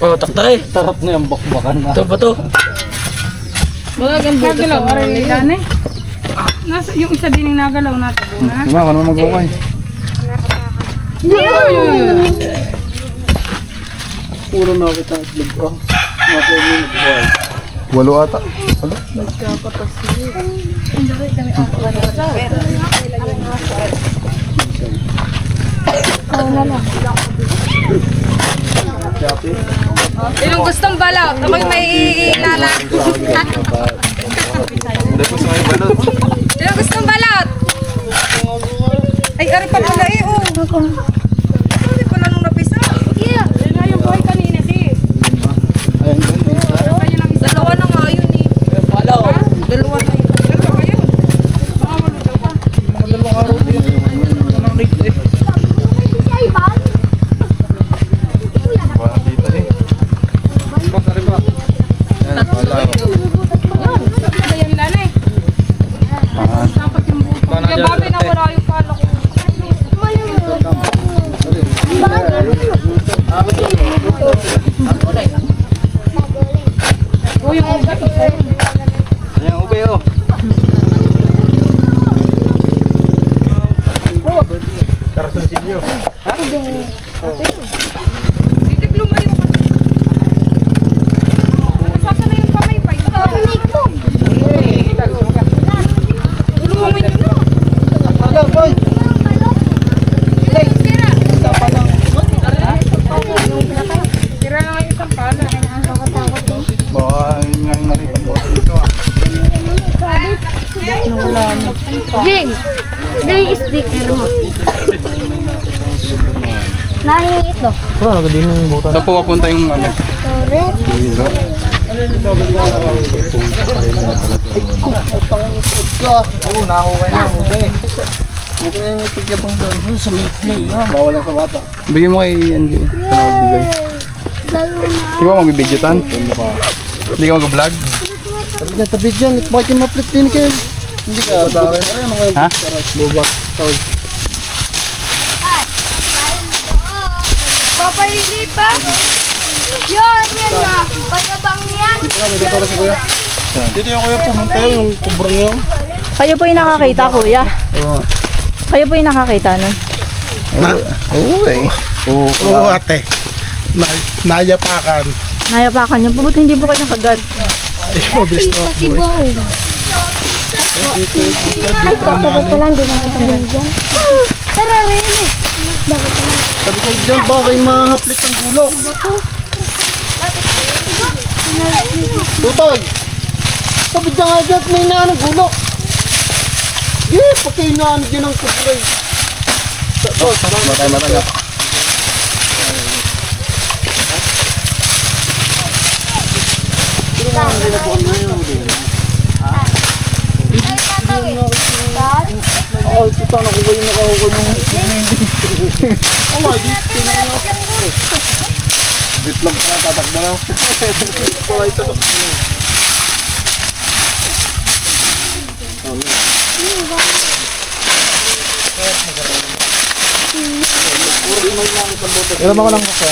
Oh, takta eh. Sarap na yung bakbakan na. Ito pa to. Nagalaw, aray gane. Nasa yung isa din yung nagalaw natin. Diba, kung naman mag-ukay. Puro na kita ang itlog ko. Walo ata. Walo. Yung gustong balaw, kapag may ilala. Yung gustong balot. Ay, ari pa pala eh, oh. Hindi pala nung napisa. Yan na yung buhay kanina, si. Dalawa na nga yun eh. Dalawa na yun. Dalawa kayo. Baka walo daw pa. Dalawang araw din. Anong rate eh. Dito eh. Ayan lang eh. Dapat yung buto. Kaya babi na wala yung pala ko. Oh, yung ugat. Ayan, ube oh. Jing, dahil sticker mo. Nahingi ito. Saan po papunta yung ano? Bigyan mo kay Andy. Di ba magbibidyo tan? Hindi ka mag-vlog? Tabi dyan, bakit yung ma-flip din kayo? Hindi ka, Ha? Papahili pa? Yan na. Pagkabang yan. Dito yung kuya pumunta yung kubrang yun. Kayo po yung nakakita, kuya. Kayo po yung nakakita nun. Oo eh. Oo ate. Nayapakan. Nayapakan niyo po, ba't hindi po kayo nakagat? Si Boy. Ay, dapat pala hindi na kita dyan. Tara rin eh. Sabi ko dyan, bakit mahaplit ang gulok? Tutol! Sabi dyan nga dyan, may naanong gulok. Pagkainaan dyan ang kupray. Matay. Ay, puta na ko ba yung nakahukol ng Bitlog ka na tatakbo na. Ilan ako lang kasi.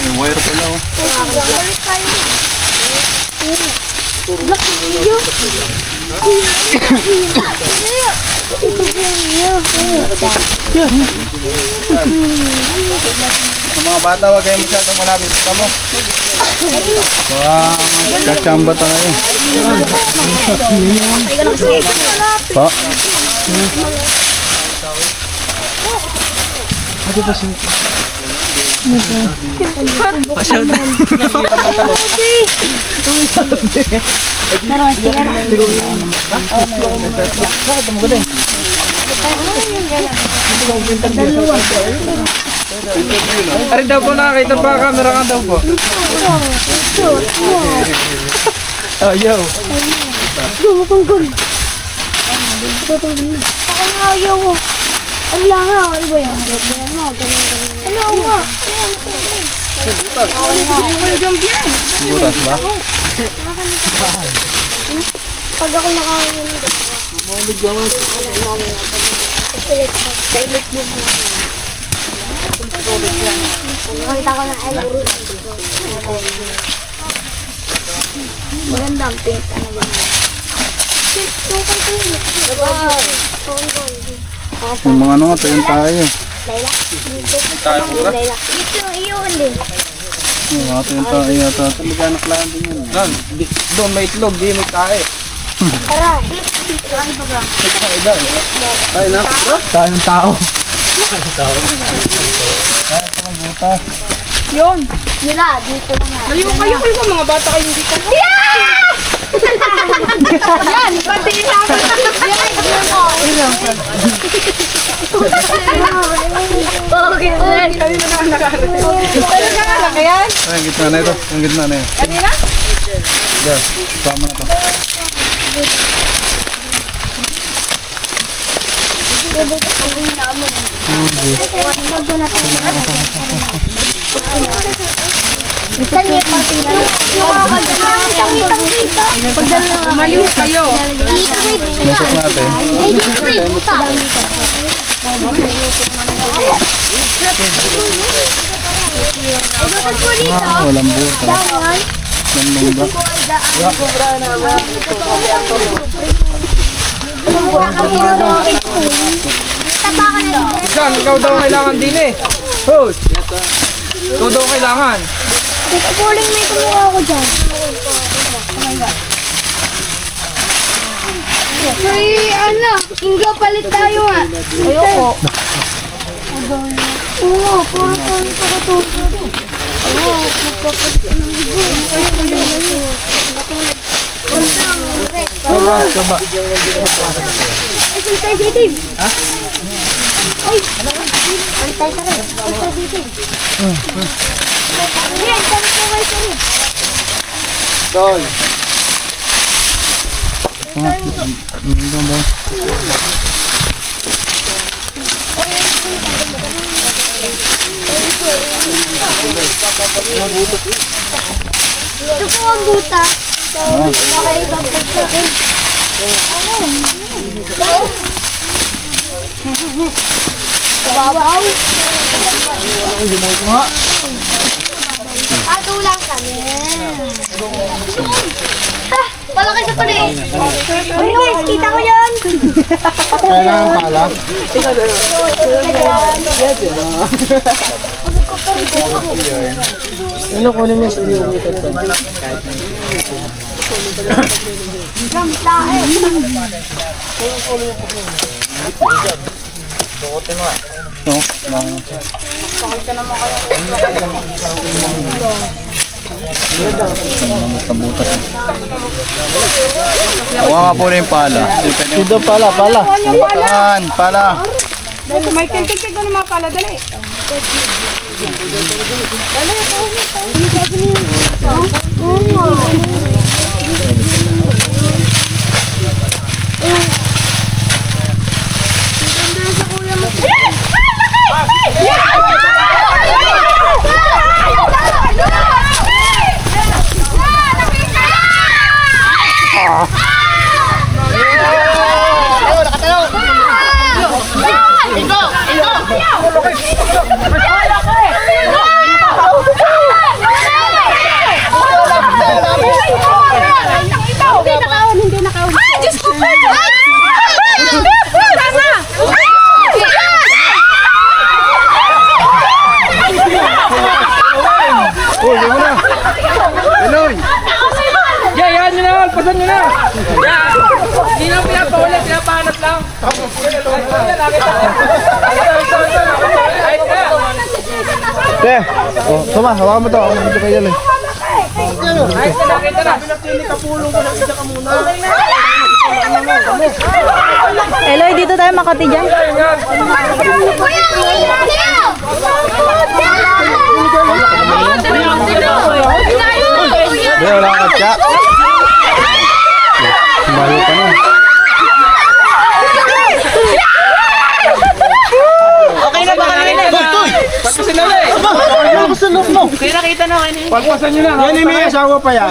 Yung wire pala oh. Sa mga bata, huwag kayo masyadong malapit sa mo. Kachamba tayo. Pa? Ari daw po nakakita pa camera ka daw po. Oh, yo. Ayaw mo. Ang langaw. Ano ba yan? Ano nga? Butas ba? Pag ako nakakain nakita ko ng elro. Maganda ang pink. Ano ba? Yung mga ano nga, tayo tayo. Layla. Ito, iyon din. Mga tayo yata. Mag-anak lang din yun. Doon may itlog, di may tae. Tara. Tayong tao. Yun! Nila, dito na nga. Kayo mga bata kayo hindi ka. Yan! Pati namin! Okay. Kami na naman nakarating. Talaga nga lang yan? Ay, ang gitna na ito. Ang gitna na yun. Kanina? Diyan, sama na to. Umalis kayo. Masok natin. Walang buta. Walang mungga. Tapakan na San, ikaw daw kailangan din eh. Hoy! Ikaw daw kailangan. Puling may kumuha ako dyan. Ay, ano? Inggo, palit tayo nga. Ayoko. Oo, puro tayo pakatulog. Oo, magpapalit ka ng Inggo. Coba. Ay, salitay si Dave. Ha? Ay, salitay ka rin. Salitay si Dave. Ayan, salitay ka rin. Tol. Ito po ang buta. Nakaibang pagkain. Babaw. Ato lang kami. Palaki sa pala eh. Uy, guys, kita ko yan. Kailangan pala. Ano kunin mo sa iyo? Kuha nga po na yung pala. Dito pala. Pala. Michael, tigtig ko naman pala, dali. Hindi nakaon. Ay, Diyos ko pa! Uy, di mo na. Pinoy. Yan nyo na, pasan nyo na. Hindi na pinapawala, pinapahanap lang. Te, tama, hawakan mo to. Ako nandito kayo yan eh. Ayos na, nakita na. Eloy, dito tayo Makati dyan. Wala ka tsa. Bayo ka na. Okay na ba kanina? Pagpasin na eh. Kaya nakita na kanina. Pagpasan nyo na. Yan yung may asawa pa yan.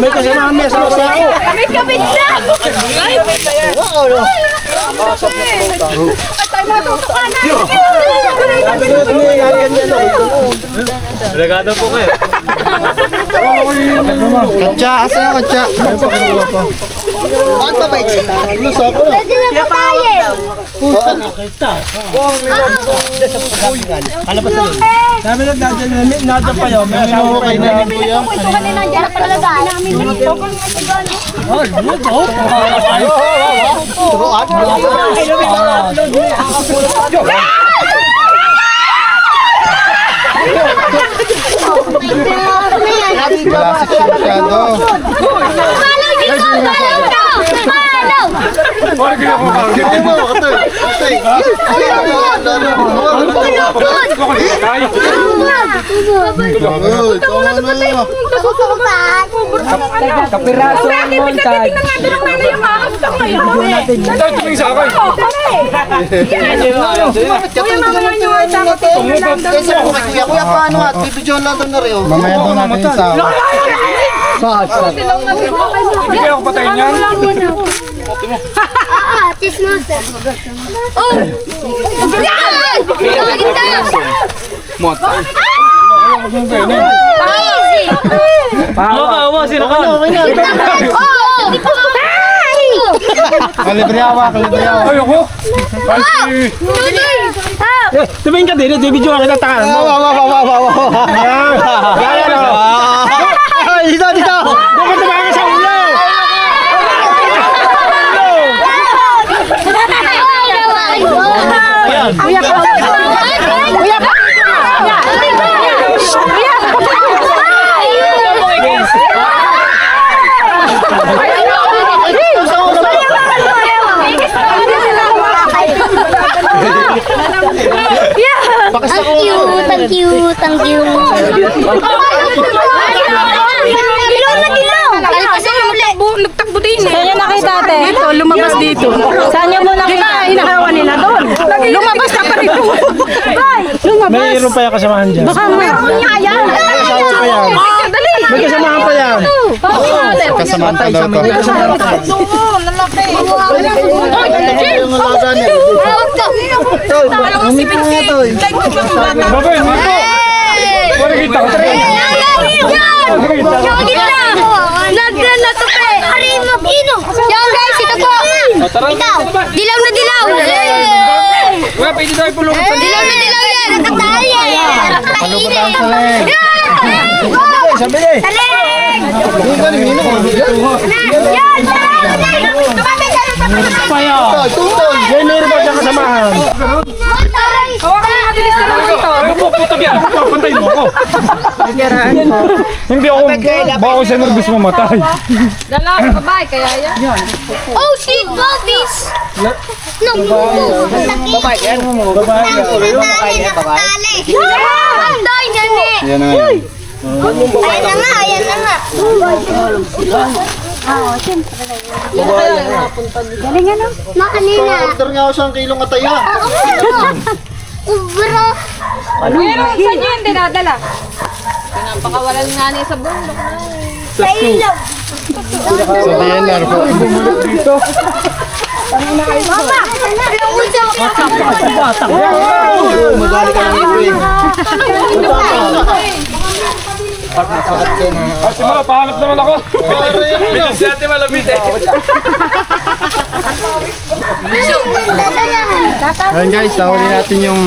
May kasama may asawa pa ako. Kami kabit na! Delegado po kayo. Katsa, asa yung katsa? Bakit ba ba ito? Pwede na po tayo! Sabi lang nadya pa yun. May asawa pa yun. Ito kanina dyan na talaga namin dito. Wala si Siyado. Malaw dito! Malaw to! Malaw! Hindi mo, katay. Kapiraso ang montage. Ito, tuming sa akin. Kuya, paano at bibidyoan natin na rin. Mamaya doon natin yung sawa. Hindi ako patayin yan. Chismosa. Oh! Yan! Mota. Easy! Pahawa ka, sino ka? Oo! Kalibriyawa. Ayoko. Tumingin ka din, video kita takan mo. Ayan. Ayan o. Dito. Doon ka tumakan sa ulo. Thank you. Nagtakbo din eh. Saan niya nakita ate? Dito, lumabas dito. Saan niya mo nakita? Hinahawa nila doon. Lumabas na pa rito. Lumabas. Mayroon pa yung kasamahan dyan. Baka meron niya yan. Dali. May kasamahan pa yan. Kasamahan pa daw to. Babay, dito. Wala kita. Yan guys, ito po. Ito. Dilaw na dilaw. Wala, pwede tayo pulong. Dilaw na dilaw yan. Sabili. Yan, meron ba dyan kasamahan? Ano po, putok yan. Papatay mo ako. Hindi ako, baka ako siya nervous mamatay. Dalawa, babae, kaya yan. Oh shit, Bobbies. No, Babae yan. Anday, gani. Yan na nga. Ayan na nga. Galing ano? Makanina. Order nga ako 1 kilong ataya. Ubro. Pero saan niyo yung dinadala? Pinapakawalan nga niya sa bundok na. Sa ilog. Sa DNR po. Mama! Madali ka ng iwi. Si Mala, pahanap naman ako. Bilis si ate malapit eh. Ayan guys, nahuli natin yung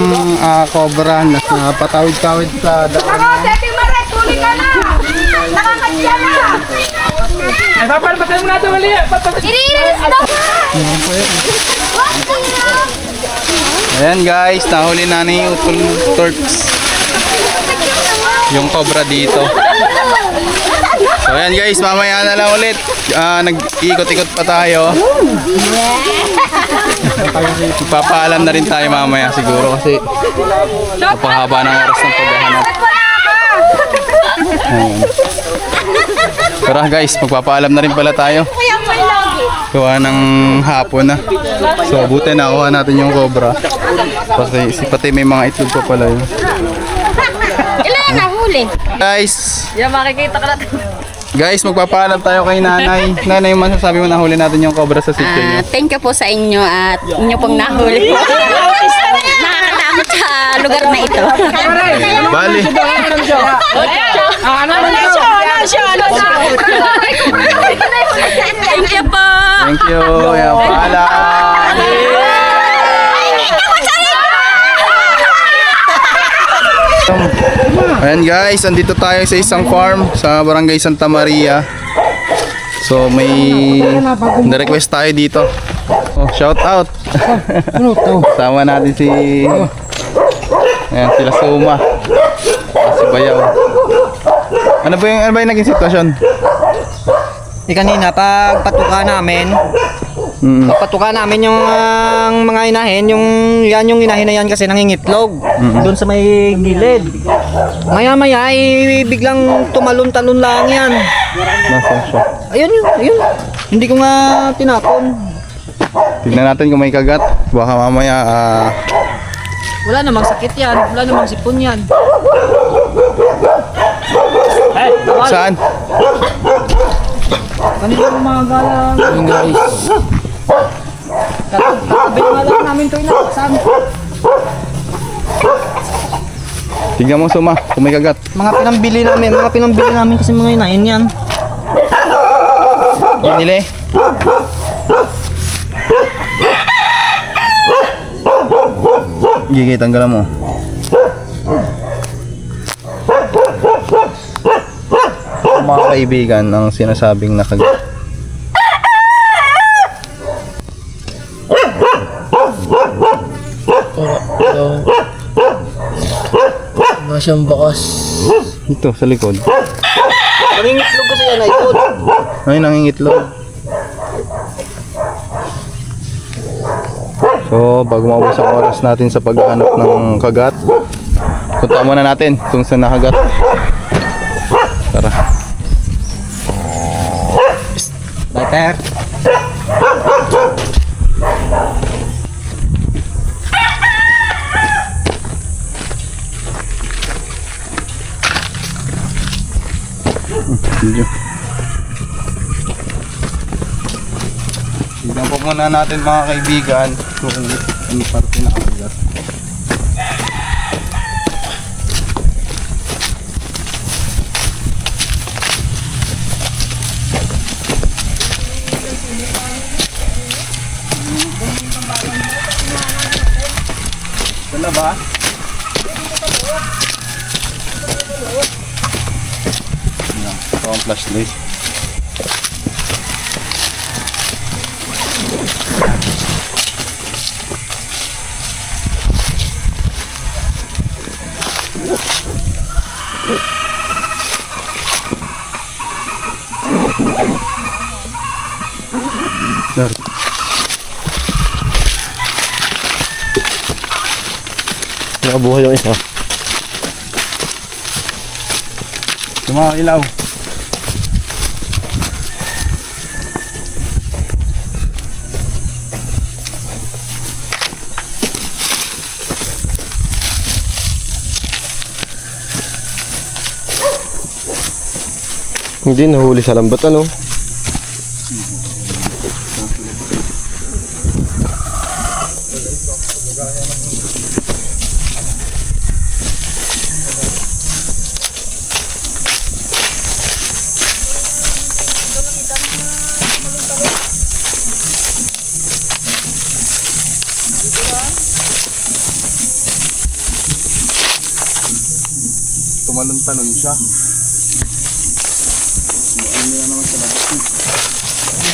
cobra na patawid-tawid sa daan. Seti Maret, huli ka na! Nakakadya na! Ay, papalpatan mo natin mali. Iriris na! Ayan guys, nahuli na ni Utol Turks yung cobra dito. So ayan guys, mamaya na lang ulit. Nag-ikot-ikot pa tayo. Papaalam na rin tayo mamaya siguro kasi napakahaba ng oras ng paghahanap. Ayan. Pero guys, magpapaalam na rin pala tayo. Gawa ng hapon na. So buti nakuha natin yung cobra. Kasi pati may mga itlog pa pala yun. Ilan na huli? Guys, Yan, makikita ka natin. guys, magpapaalam tayo kay nanay. Nanay, masasabi mo nahuli natin yung cobra sa sitio niyo. Thank you po sa inyo at inyo pong nahuli po. Nakakatakot sa lugar na ito. Bali. Thank you po. Thank you. Yan, paalam. Ayan guys, andito tayo sa isang farm sa Barangay Santa Maria. So may na-request tayo dito. Oh, shout out. Sama natin si ayan, sila Suma. Si Bayaw. Ano ba yung naging sitwasyon? Kanina pag patuka namin, pagpatuka namin yung mga inahin, yung inahin na yan kasi nangingitlog doon sa may gilid. Maya-maya ay biglang tumalon-talon lang yan. Nasaan siya? Ayun. Hindi ko nga tinapon. Tignan natin kung may kagat. Baka mamaya Wala namang sakit yan, wala namang sipon yan. saan? Kanina umaga lang. Ayun guys. Katabi nga lang namin ito inakasan. Tignan mo Suma kung may kagat. Mga pinambili namin kasi mga inahin yan. Ginili. Gigi, tanggalan mo. Mga kaibigan, ang sinasabing nakagat. Wala siyang bakas. Ito, sa likod. Nangingitlog kasi yan, idol. Ay, nangingitlog. So, bago maubos ang oras natin sa paghahanap ng kagat, punta muna natin kung saan nakagat. Tara. Better. Video. Tignan po muna natin mga kaibigan kung ano parte na kagat. Wala ba? Ito ang flashlight. Dar. Nakabuhay yung isa. Yung mga ilaw. Hindi nahuli sa lambat ano. Tumalon-talon siya.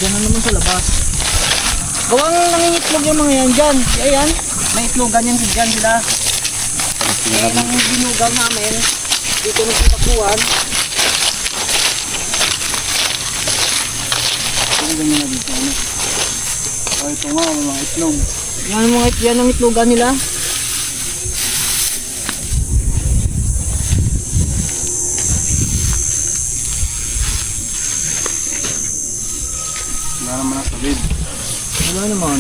Diyan na naman sa labas. Gawang nangingitlog yung mga yan dyan. Ayan, may itlogan yan dyan sila. Eh, nang binugaw namin, dito nagtatapuan. Ano ganyan na dito? Ano? Oh, ito nga, mga itlog. Yan ang itlogan nila. Wala naman ang sabid. Wala naman.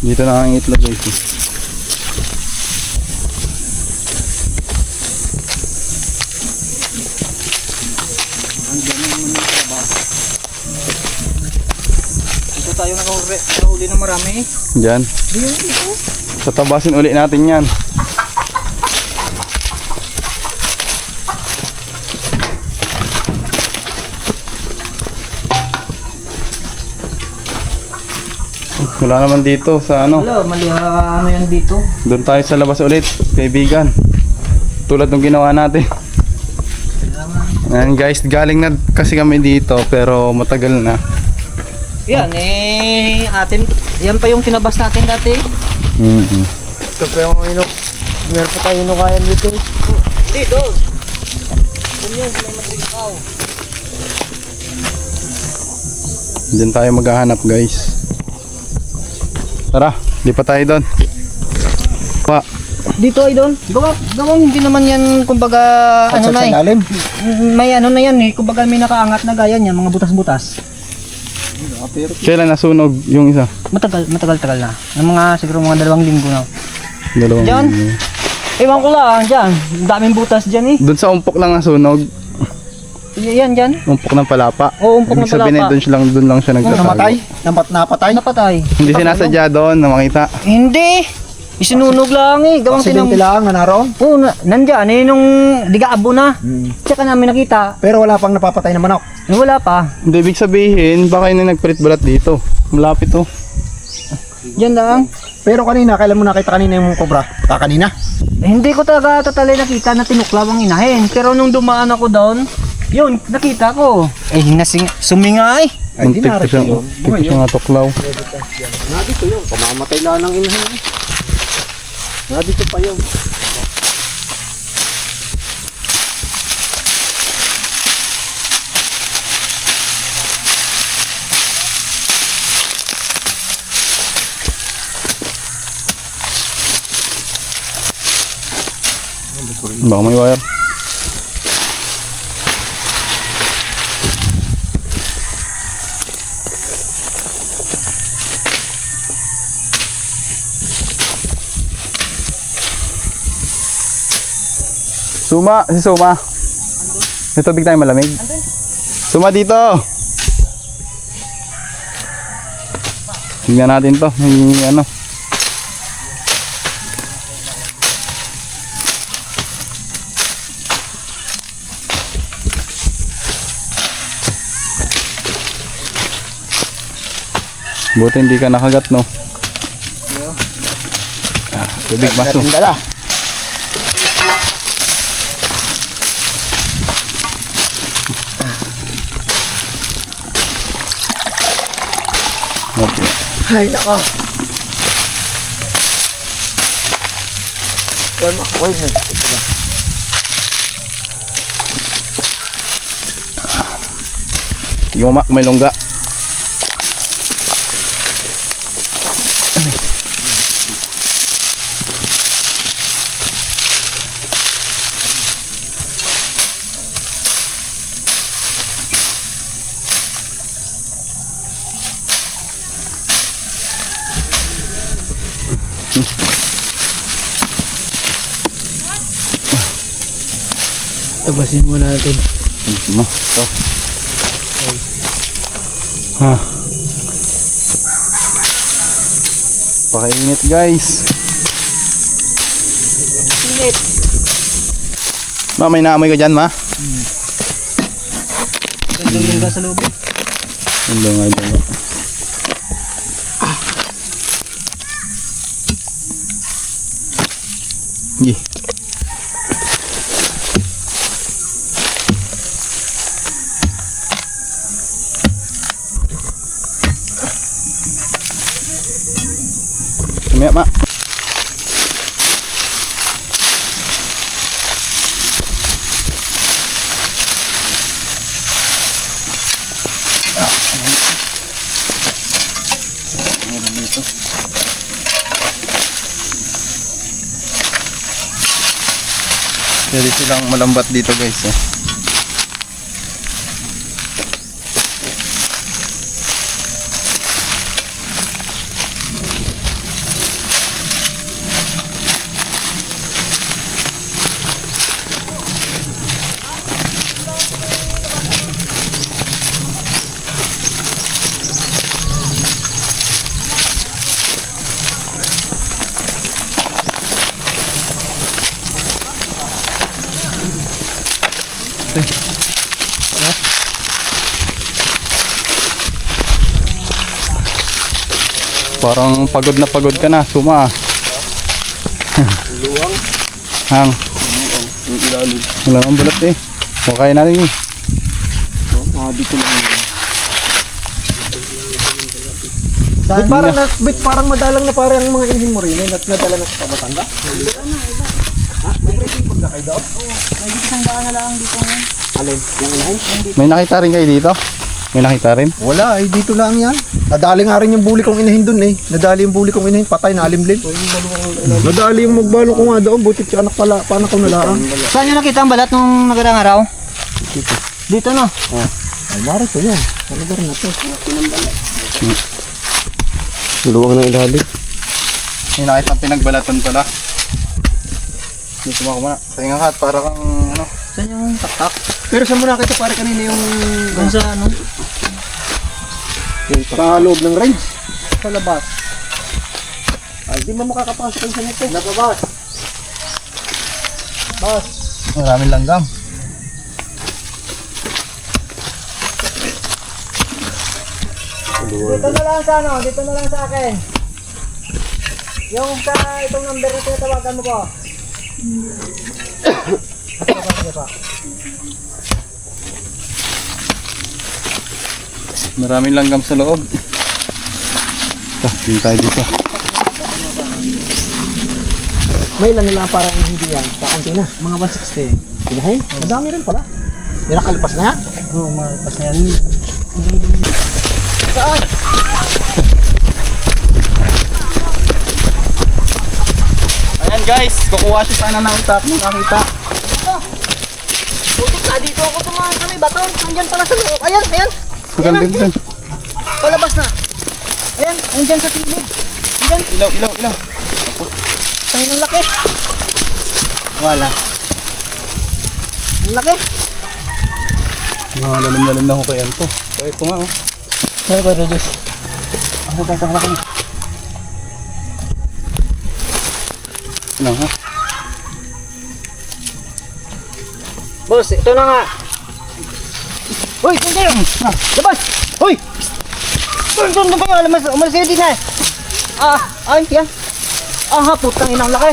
Dito na ang itlog guys. Dito tayo nakahuli ng marami. Diyan. Tatabasin uli natin yan. Wala naman dito sa ano. Wala, mali ano yan dito. Doon tayo sa labas ulit, kaibigan. Tulad ng ginawa natin. Ayan guys, galing na kasi kami dito pero matagal na. Yan yan pa yung tinabas natin dati. Ito pa yung meron pa tayo inukayan dito. Dito. Yan, may matrikaw. Diyan tayo maghahanap guys. Tara, lipat tayo doon. Pa. Dito ay doon. Gawang hindi naman yan kumbaga ano na eh. May ano na yan eh, kumbaga may nakaangat na gaya niya, mga butas-butas. Kailan nasunog yung isa? Matagal na. Ng mga siguro mga 2 linggo na. Diyan. Linggo. Ewan ko lang, diyan. Daming butas diyan eh. Doon sa umpok lang nasunog. Yan diyan. Umpok ng palapa. Oo, umpok ng Ibig sabihin palapa. doon lang siya nagtatago. Napatay. Hindi sinasadya doon na makita. Hindi. Isinunog lang eh. Gawang Aksidente lang na naroon. Oo, nandyan eh nung digaabo na. Tsaka namin nakita. Pero wala pang napapatay na manok. Wala pa. Hindi, ibig sabihin baka yun na nagpalit balat dito. Malapit to. Yan lang. Pero kanina, kailan mo nakita kanina yung cobra? Kanina? Hindi ko talaga totally nakita na tinuklaw ang inahin. Pero nung dumaan ako doon, yun, nakita ko. Eh, sumingay. Ay, di narin yun. Tipis nga tuklaw. Nandito yun, pamamatay lang ng inahin. Nandito pa yun. Baka may wire. Suma, si Suma. May tubig tayo malamig. Suma dito. Tingnan natin to. May ano. Buti hindi ka nakagat, no? Tubig, baso. Okay. Ay, nako. Yung may longga. Tabasin muna natin. Mo, to. Ha. Pakainit, guys. Init. Ma, may naamoy ka dyan, ma? Gandang ka sa loob. Hindi nga dyan. Yeah. Mẹ mak. Jadi silang melambat dito, guys, ya. Parang pagod ka na, Suma. Luwang. Hang. Yung ilalim. Wala kang balat eh. Makaya natin eh. Dito lang yun. Bit parang madalang na parang ang mga inahin mo rin. Nadala na sa Pabatanga. Ha? May breaking pag na kayo daw? Oo. May isang daan na lang dito ngayon. Alin? Yung inahin? May nakita rin kayo dito? May nakita rin? Wala, eh dito lang yan. Nadali nga rin yung buli kong inahin dun eh. Nadali yung buli kong inahin, patay na alimlim. Nadali yung magbalo ko nga doon, butit si anak pala, paano ko nalaan. Saan nyo nakita ang balat nung nagarang araw? Dito no? Ay, maris ko yun. Sa lugar na to. Luwang ng ilalim. May nakita pinagbalatan pala. Dito mo ako muna. Pahinga ka at para kang ano. Saan yung taktak? Pero saan mo nakita pare kanina yung... Doon sa ano? Sa loob ng range. Sa labas. Ay, di mo makakapasok yung sa nito. Labas. Bas. Maraming langgam. Dito na lang sa ano? Dito na lang sa akin. Yung sa itong number na tinatawagan mo po. Maraming langgam sa loob. Hindi tayo dito. May ilan nila parang hindi yan. Kakunti na. Mga 160. Pinahin? Madami rin pala. May nakalipas na yan? Oo, makalipas na yan. Saan? Ayan guys, kukuha siya sana ng utak mo nakita. Putik na dito ako tumahan sa may bato. Nandiyan pala sa loob. Ayan, ayan. Magandang din. Palabas na. Ayan, nandiyan sa tibig. Nandiyan. Ilaw. Tayo ng laki. Wala. Ang laki. Lalim na ako kay Anto. So ito nga oh. Ano ba, Regis? Ako tayo sa laki. Ano ha? Boss, ito na nga. Hoy, kung kayo! Labas! Hoy! Doon kayo! Umalis kayo din eh! Ay, yan! Putang inang laki!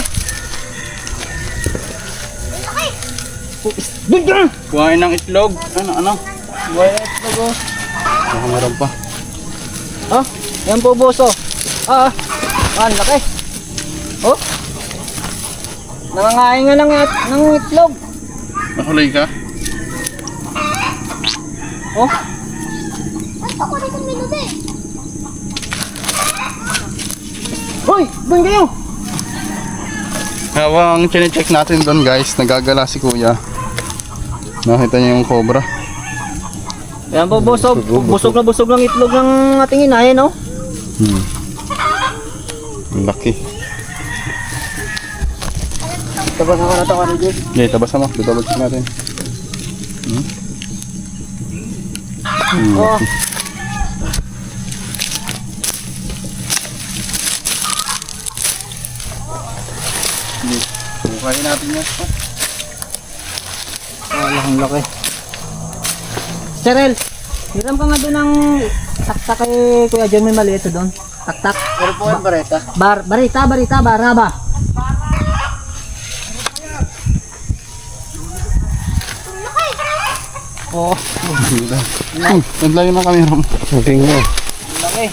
Doon dyan! Kuhain ng itlog. Ano? Kuhain ng itlog oh. Baka meron pa. Yan po boss oh. Ang laki! Oh! Nangangain nga ng itlog! Nakulay ka? Oh! Hoy! Doon kayo! Habang chine-check natin doon guys, nagagala si kuya. Nakita niya yung cobra. Yan po busog. Busog ng itlog ng ating inahin no? Ang laki. Tabas ako na ito ka Regis. Okay, tabas mo. Tabas natin. Oh! Kuhain natin yan. Ang laki. Cheryl, hiram ka nga doon ng taktak kay Kuya John, may maliit doon. Taktak. Pero po yung bareta. Baraba. Oh, Ang layo na camera mo. Okay nga. laki.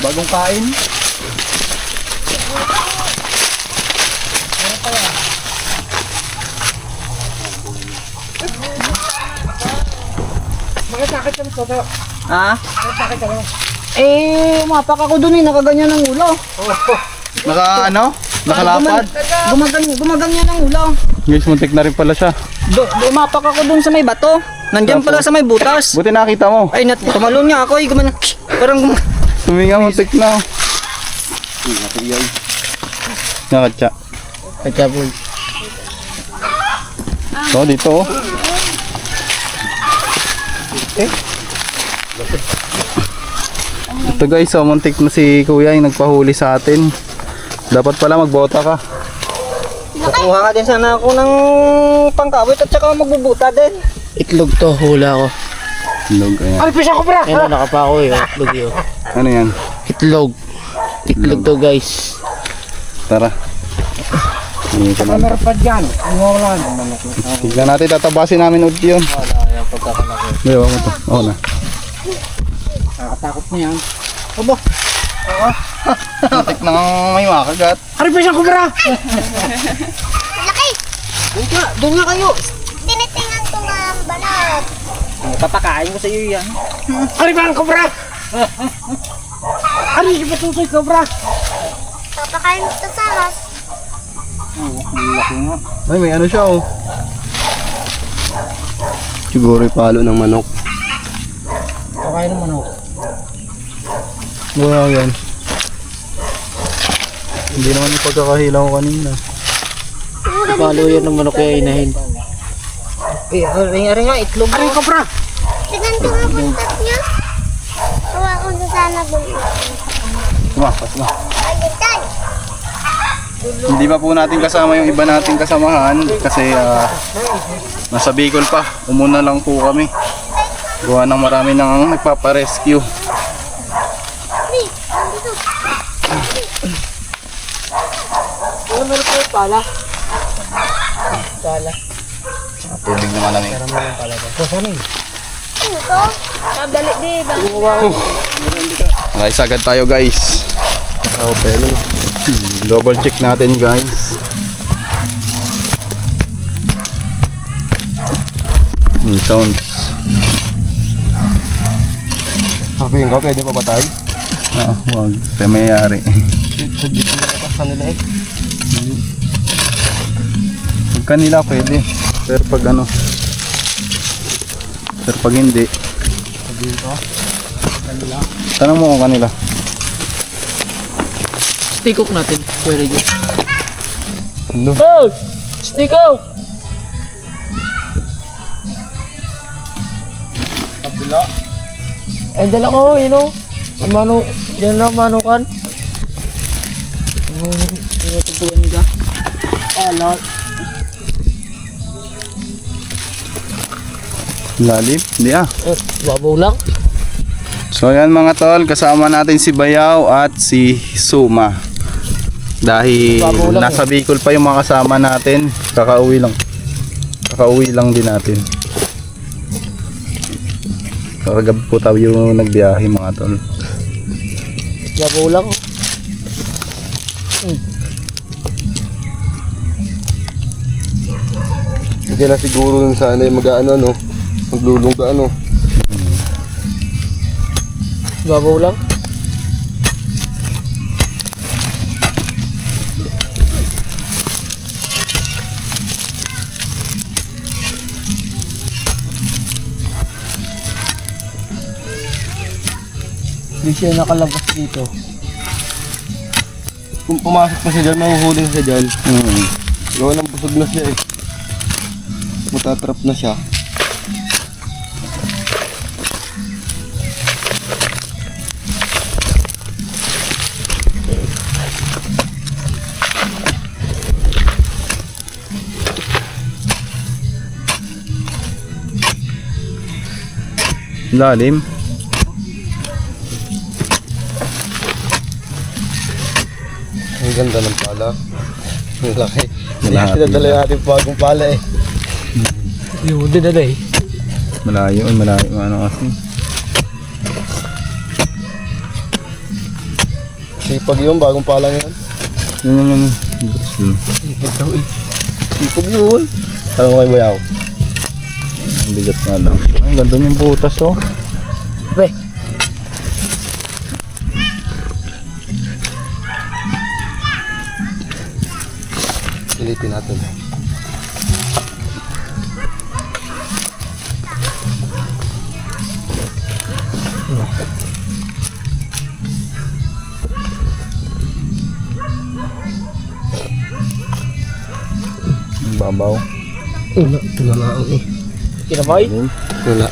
Bagong kain. Ha? Umapak ako doon nakaganyan ng ulo. Nakalapad. Gumaganyan ng ulo. Guys, muntik na rin pala siya. Umapak ako doon sa may bato. Nandiyan pala sa may butas. Buti nakita mo. Ay, tumalon nga ako. Parang Tuminga, muntik na. Nakatsa. Kacabol. So, dito oh. Ito guys, so muntik na si kuya yung nagpahuli sa atin. Dapat pala magbota ka. kukuha ka din sana ako ng pangkawit at saka magbubuta din. Itlog to, hula ko. Itlog, ayan. Ay, pisa ko pala! Ayun, nakapako yun. Itlog yun. Ano yan? Itlog. Itlog to guys. Tara. Meron pa dyan. Umulan. Tignan natin, tatabasin namin ulit yun. Bayaw mo to. Oo na. Nakatakot na yan. Aba. Muntik na may makagat. Ay, pisa ko pala! Laki! Doon nga kayo. Tinitingan ko nga ang balat. Papakain ko sa iyo yan. Ari ba ang kobra? Ari, ipatutoy kobra. Papakain mo sa salas. Ay, may ano siya oh. Siguro palo ng manok. Pakain ng manok. Wow, yan. Hindi naman yung pagkakahilaw ko kanina. Palo yan ng manok kaya inahin. Ari nga, itlog. Ari, kobra. Tignan ko nga buntat niya. Hawa ko na sana buntat. Tumakas na. Pagitay. Hindi pa po natin kasama yung iba nating kasamahan kasi nasa Bicol pa. Umuna lang po kami. Gawa ng marami nang nagpaparescue. Ano meron po pala? Tubig na malamig. Dali, di ba? Okay, sagad tayo guys. Open. Double check natin guys. Sounds. Sabihin ko, pwede pa ba tayo? Wag. Tayo mayayari. Pag kanila pwede. Pero pag ano. Pero pag hindi. Tanong mo kung kanila. Stick hook natin. Pwede dyan. Ano? Oh! Stick hook! Ay, dala ko, you know. Mano, yan na, manukan. Tutugan ka. Alat. Lalim? Hindi Babaw lang. So yan mga tol, kasama natin si Bayaw at si Suma. Dahil nasa Bicol pa yung mga kasama natin. Kakauwi lang din natin. Kakagabi po tayo nagbiyahe mga tol. Babaw lang. Hindi na siguro nun sana yung mag-ano, no? Maglulungga, ano? Babaw lang. Hindi siya nakalabas dito. Kung pumasok pa siya dyan, mahuhuli siya dyan. Gawa ng busog na siya eh. Matatrap na siya. Lalim. Ang ganda ng pala. Ang laki. Hindi Malaki pinadala natin bagong pala eh. Hindi mo din na eh. Malayo ano kasi. Sipag yun, bagong pala yun. Yun. Sipag yun. Tanong kay Bayaw. Ang bigat nga lang. Ang ganda yung butas oh. Pre. Silitin natin. Ang babaw. Tunalaan eh. Kinabay? Wala.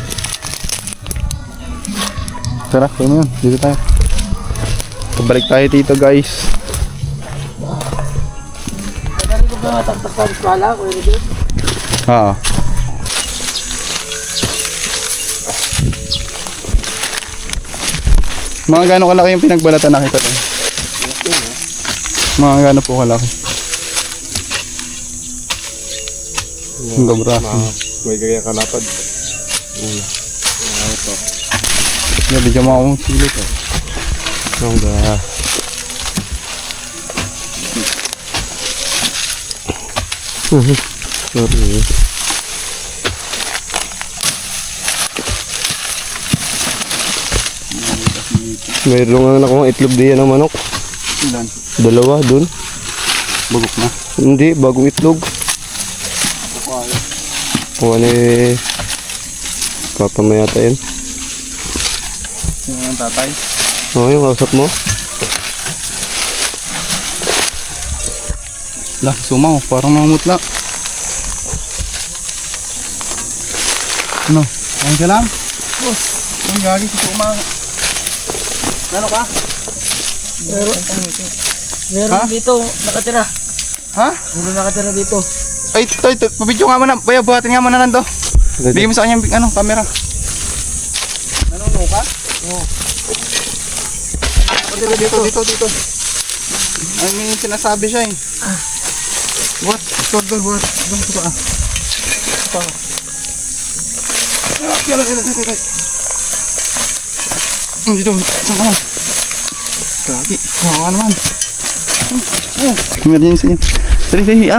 Tara, kaya mo yun. Dito tayo. Pabalik tayo dito guys. Nagari ko ba matagtasan pala? Kuya Rigel? Oo. Mga gano'ng kalaki yung pinagbalatan nakita doon? Mga gano'n po kalaki? Ang dobra. May gaya kalapad. Yan, bigyan mo akong silit eh. Ang gaya. Mayroon nga akong itlog diyan ng manok. Ilan? Dalawa dun. Bugok na. Hindi, bagong itlog. O ano eh. Papamayata yun. Sino ang tatay? O, yung kausap mo. Lah, sumaw. Parang mamutla. Ano? Ayun ka lang? Boss. Ang gagi si sumaw. Ano ka? Meron dito, nakatira. Ha? Meron nakatira dito. Ay, toy, pabidyo nga muna. Bayaw, buhatin nga muna nando. Bigyan mo sa kanya yung camera. Nanuno ka? Oo. Dito. Ay, may sinasabi siya eh. What? Doon. Doon sa paa. Dito. Saan ka na? Gagi. Ano ka naman? Emergency. Dali.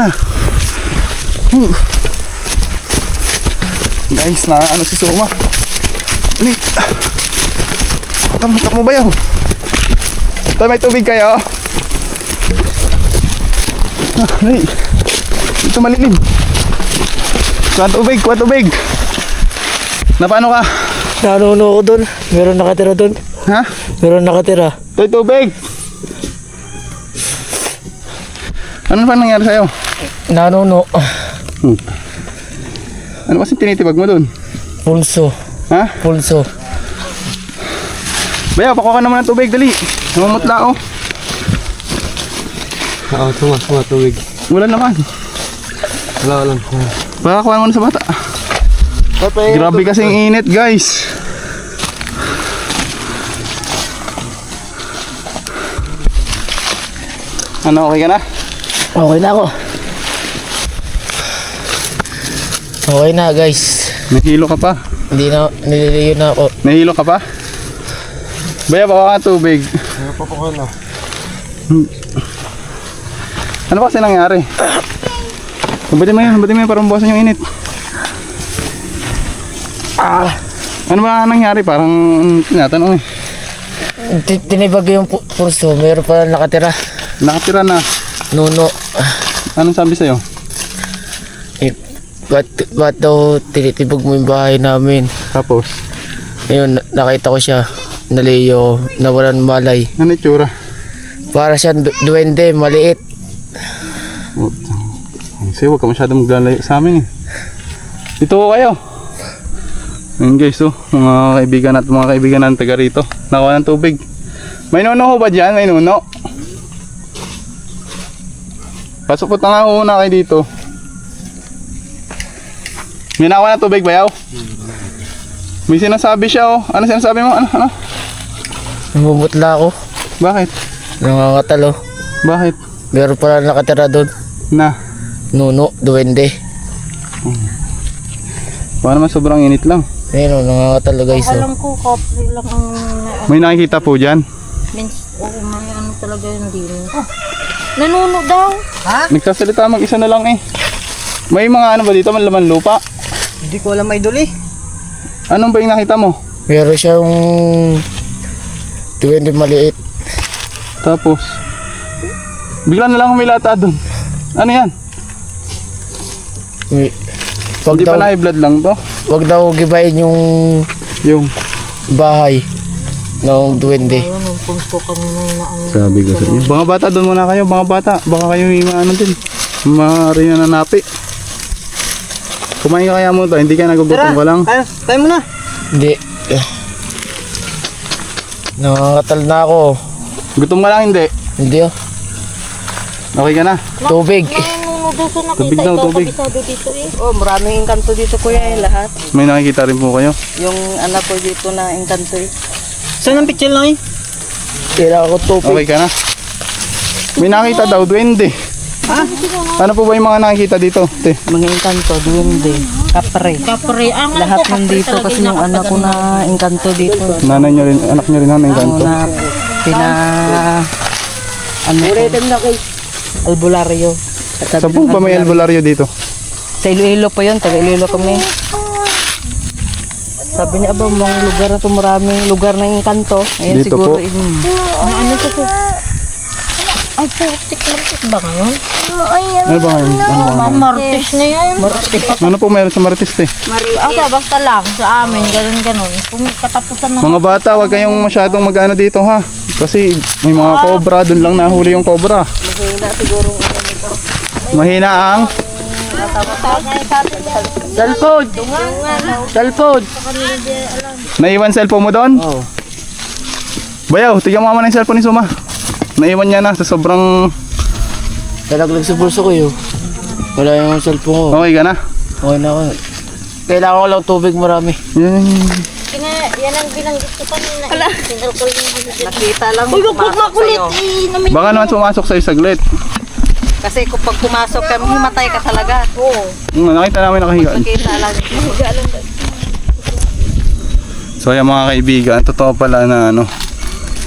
Guys, na ano si Suma? Dali. Takmo ba yun? Tayo, may tubig kayo? Dali. Dito malilim. Kuha tubig. Na paano ka? Nanuno ko doon. Meron nakatira doon. Ha? Meron nakatira. Tayo, tubig. Ano pa nangyari sa'yo? Nanuno. Ano kasi tinitibag mo doon? Pulso. Ha? Pulso. Bayaw, pakuha ka naman ng tubig, dali. Namumutla oh. Oo, tuma, tubig. Wala naman. Wala. Pakakuha mo na sa bata. Grabe kasing init, guys. Ano, okay ka na? Okay na ako. Okay na guys. Nahilo ka pa? Hindi na, nililiyo na ako. Nahilo ka pa? Bayaw, pakuha ka ng tubig. Papakuha na. Ano kasi nangyari? Batiin mo yan para mabawasan yung init. Ano ba nangyari? Parang tinatanong eh. Tinibag yung pulso. Meron pa nakatira. Nakatira na. Nuno. Anong sabi sa'yo? Ba't daw tinitibag mo yung bahay namin? Tapos? Ayun, nakita ko siya. Naliyo, nawalan malay. Ano itsura? Para siyang duwende, maliit. Kasi huwag ka masyadong maglalayo sa amin eh. Dito ko kayo. Ayun guys oh, mga kaibigan natin taga rito. Nakuha ng tubig. May nuno ho ba dyan? May nuno? Pasok po nga una kayo dito. May nakuha ng tubig bayaw? May sinasabi siya oh. Ano sinasabi mo? Ano? Namumutla ako. Bakit? Nangangatalo. Bakit? Meron pala nakatira doon. Na? Nuno, duwende. Baka naman sobrang init lang. Ayun o, nangangatalo guys oh. Alam ko, kapre lang ang... May nakikita po dyan? may ano talaga yung dino. Nanuno daw. Nagsasalita mag-isa na lang eh. May mga ano ba dito? Malaman lupa? Hindi ko alam, idol eh. Anong ba yung nakita mo? Meron siyang duwende maliit. Tapos bigla na lang humilata doon. Ano yan? Wag Hindi daw, pa na blood lang to? wag daw gibayin yung Yung bahay ng duwende. sabi ko sa inyo. Mga bata doon muna kayo. Mga bata. Baka kayo yung mga ano din. Maaari na nanapi. Kumain ka kaya mo to. Hindi ka nagugutom ka lang. Tayo mo na. Hindi. Nangangatal na ako. Gutom ka lang hindi. Hindi oh. Okay ka na. Tubig. Nanuno daw sa Tubig nakita. daw, Ikaw tubig. kabisado dito eh. Oh, maraming engkanto dito kuya eh, lahat. May nakikita rin po kayo. Yung anak ko dito na engkanto eh. Saan ang picture lang eh? Tira ako tubig. Okay ka na. May nakita daw. Duwende. Ha? Ano po ba yung mga nakikita dito? Te. Mga engkanto, duwende, kapre. Kapre, ang Lahat nandito kasi yung anak ko na engkanto dito. Nanay nyo rin. Anak nyo rin na ng Ano ganto. na ano albularyo. At Sa po ba may albularyo dito? Sa Iloilo pa yun, taga Iloilo kami. Sabi niya, aba, mga lugar na ito, maraming lugar na yung kanto. Ayan Dito siguro. po. ano to po? Ay, putik ba ngayon? Ano ba ngayon? Ano ba ngayon? Martes na yan. Ano po meron sa Marites te? Basta lang sa amin, ganun. Kung katapusan ng... Mga bata, huwag kayong masyadong mag-ano dito ha. Kasi may mga cobra, doon lang nahuli yung cobra. Mahina ang Cellphone! Cellphone! naiwan cellphone mo doon? Oo. Bayaw, tignan mo naman yung cellphone ni Suma. Naiwan niya na sa sobrang... Talaglag sa bulso ko yun. Wala yung cellphone ko. Okay ka na? Okay na ako. Kailangan ko lang tubig marami. Yan. Yan ang binanggit ko kanina. Sinarkol yung Nakita lang Uy, wag pumasok makulit sa'yo. Baka naman pumasok sa'yo saglit. Kasi kung pag pumasok ka, himatay ka talaga. Oo. Nakita namin nakahiga. Nakita lang. Mahiga lang. So ayan mga kaibigan, totoo pala na ano,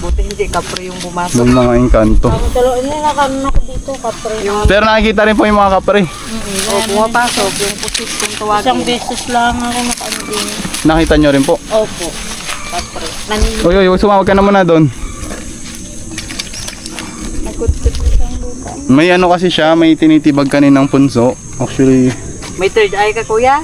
Buti hindi kapre yung pumasok. ng mga engkanto. Ini nakanon ako dito, kapre. Pero nakikita rin po yung mga kapre. O, pumapasok. Yung pusit kung tawagin. Isang beses lang ako nakaano din. Nakita nyo rin po. Opo. Kapre. Nanili. Uy, sumawag ka na muna doon. May ano kasi siya, may tinitibag kaninang punso. Actually, May third eye ka, kuya?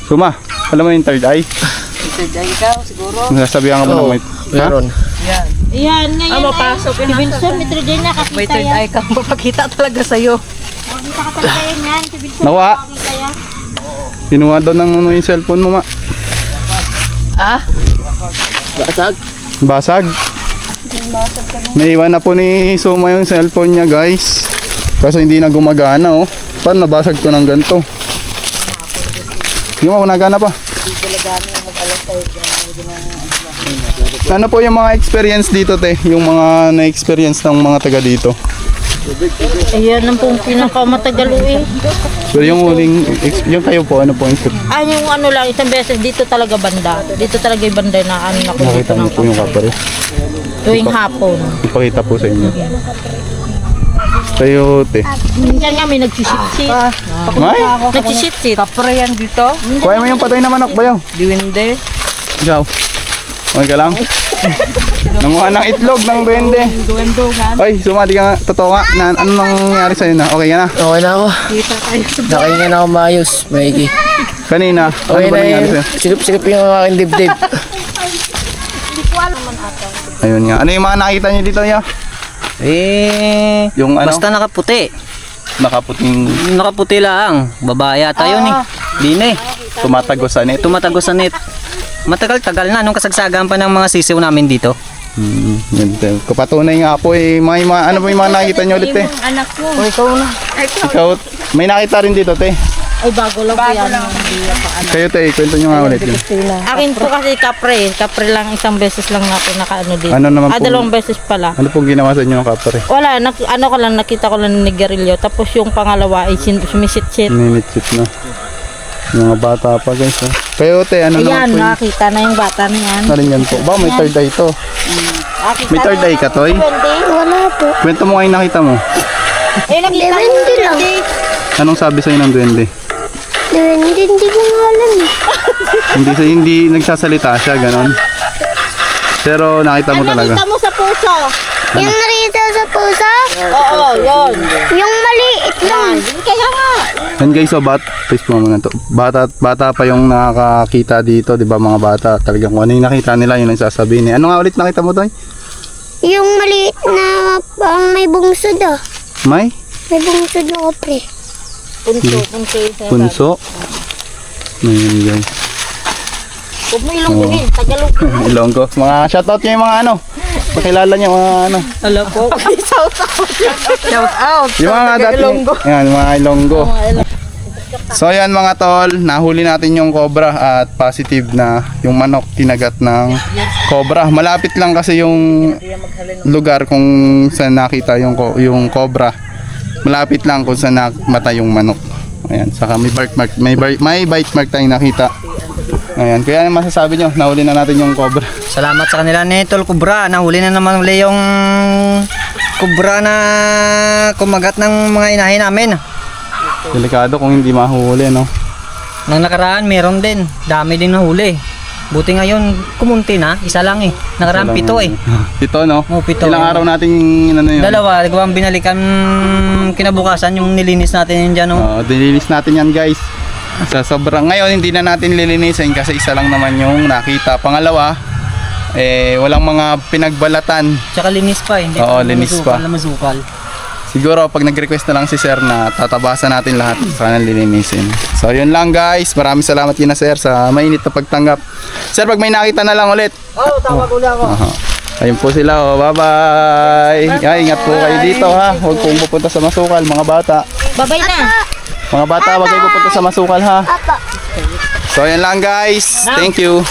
Suma, alam mo yung third eye? May third eye ka, siguro. Nasasabihan ka mo ng may... Meron. Yan. Yan, ngayon. mapasok Si Wilson, metro din nakakita May third yan. eye ka. Mapakita talaga sa'yo. Makita ka talaga yan. Si Wilson, Nawa. nakakita yan. Kinuha daw ng ano yung cellphone mo, ma. Basag. Basag. Naiwan na po ni Suma yung cellphone niya, guys. Kasi hindi na gumagana, oh. Paano nabasag ko ng ganito? Hindi mo nagana pa. Ano po yung mga experience dito, te? Yung mga na-experience ng mga taga dito. Ayan ang pong pinakamatagal eh. Pero yung huling, yung kayo po, ano po yung Yung ano lang, isang beses dito talaga banda. Dito talaga yung banda na ano ako dito nakita niyo ng po yung kapare? tuwing hapon. Ipakita po sa inyo. Kayo, te. Minsan nga may nagsisit-sit. May? Nagsisit-sit. Kapre yan dito. Kuha mo yung patay na manok, bayaw. Diwinde. Ikaw. Okay ka lang? Nanguha ng itlog ng duwende. Ay, sumati ka nga. Totoo nga. Ano nangyari sa'yo na? Okay ka na? Okay na ako. Nakahinga na ako maayos. Maigi. Kanina, ano Okay ba na nangyari yun. sa'yo? Silip-silip yung aking dibdib. Ayun nga. Ano yung mga nakita niyo dito niya? Yung ano? Basta nakaputi. Nakaputing Nakaputi lang. Babae ata yun eh. Dine. tumatagosan ito. Tumatagosan it. Matagal-tagal na nung kasagsagan pa ng mga sisiw namin dito. Yun, te. Kapatunay nga po eh. Ano ba yung mga nakita niyo ulit, te? Anak mo. Ikaw na. Ikaw, may nakita rin dito, te. Ay, bago lang po yan. Kayo, te, kwento niyo nga ulit yun. Akin po kasi kapre. Kapre lang, isang beses lang ako nakaano dito. Ano naman po? Dalawang beses pala. Ano pong ginawa sa inyo ng kapare? Wala, ano ko lang, nakita ko lang ng nigarilyo. Tapos yung pangalawa ay sumisit-sit. Ninitsit na. Mga bata pa, guys. Oh. Kayo, te, ano naman Ayan, po yun? nakita na yung bata na yan. Ano rin yan po? Ba, may third eye to. May third eye ka, Toy? Wala po. Kwento mo ngayon nakita mo. Eh, nakita ko lang. Anong sabi sa'yo ng duwende? Hindi ko nga alam. Hindi nagsasalita siya, ganon. Pero nakita mo talaga. Nakita mo sa puso. Yung nakita sa puso? Oo, yun. Yung maliit lang. Kaya nga. Yan guys, so please mo muna to. Bata pa yung nakakita dito, 'di ba mga bata? Talagang kung ano yung nakita nila, yun ang sasabihin. Ano nga ulit nakita mo, Toy? Yung maliit na parang may bungsod ah. May May bungsod na kapre. Punso. punso. Ayun guys. Huwag mo ilongguhin, Tagalog. Ilonggo. Mga shoutout niyo yung mga ano. Pakilala niyo mga ano. Alam ko. Shout out. Yung mga dati. Yan, mga Ilonggo. So yan mga tol, nahuli natin yung cobra at positive na yung manok kinagat ng cobra. Malapit lang kasi yung lugar kung saan nakita yung cobra. Malapit lang kung saan namatay yung manok. Ayan, saka may bite mark, may bite mark tayong nakita. Ayan, kaya ano masasabi nyo, nahuli na natin yung cobra. Salamat sa kanila ni Tol Cobra. Nahuli na naman uli yung cobra na kumagat ng mga inahin namin. Delikado kung hindi mahuli, no? Nang nakaraan, meron din. Dami din nahuli. Buti ngayon, kumunti na. Isa lang eh. Nakaraan, pito eh. Pito, no? Oh, pito. Ilang araw natin ano yun? Dalawa, nagawang binalikan kinabukasan yung nilinis natin yun dyan. Oh. Dilinis natin yan, guys. Sa sobrang ngayon, hindi na natin lilinisin kasi isa lang naman yung nakita. Pangalawa, walang mga pinagbalatan. Tsaka linis pa eh. Hindi Oo, linis pa. Masukal. Siguro pag nag-request na lang si Sir na tatabasan natin lahat saka lilinisin. So yun lang guys, maraming salamat yun na Sir sa mainit na pagtanggap. Sir, pag may nakita na lang ulit. Tawag ulit ako. Ayun po sila, oh. Bye-bye. Ay, ingat po kayo dito ha. Huwag pong pupunta sa masukal, mga bata. Babay na. Mga bata, huwag kayo pupunta sa masukal ha. So yun lang guys. Thank you.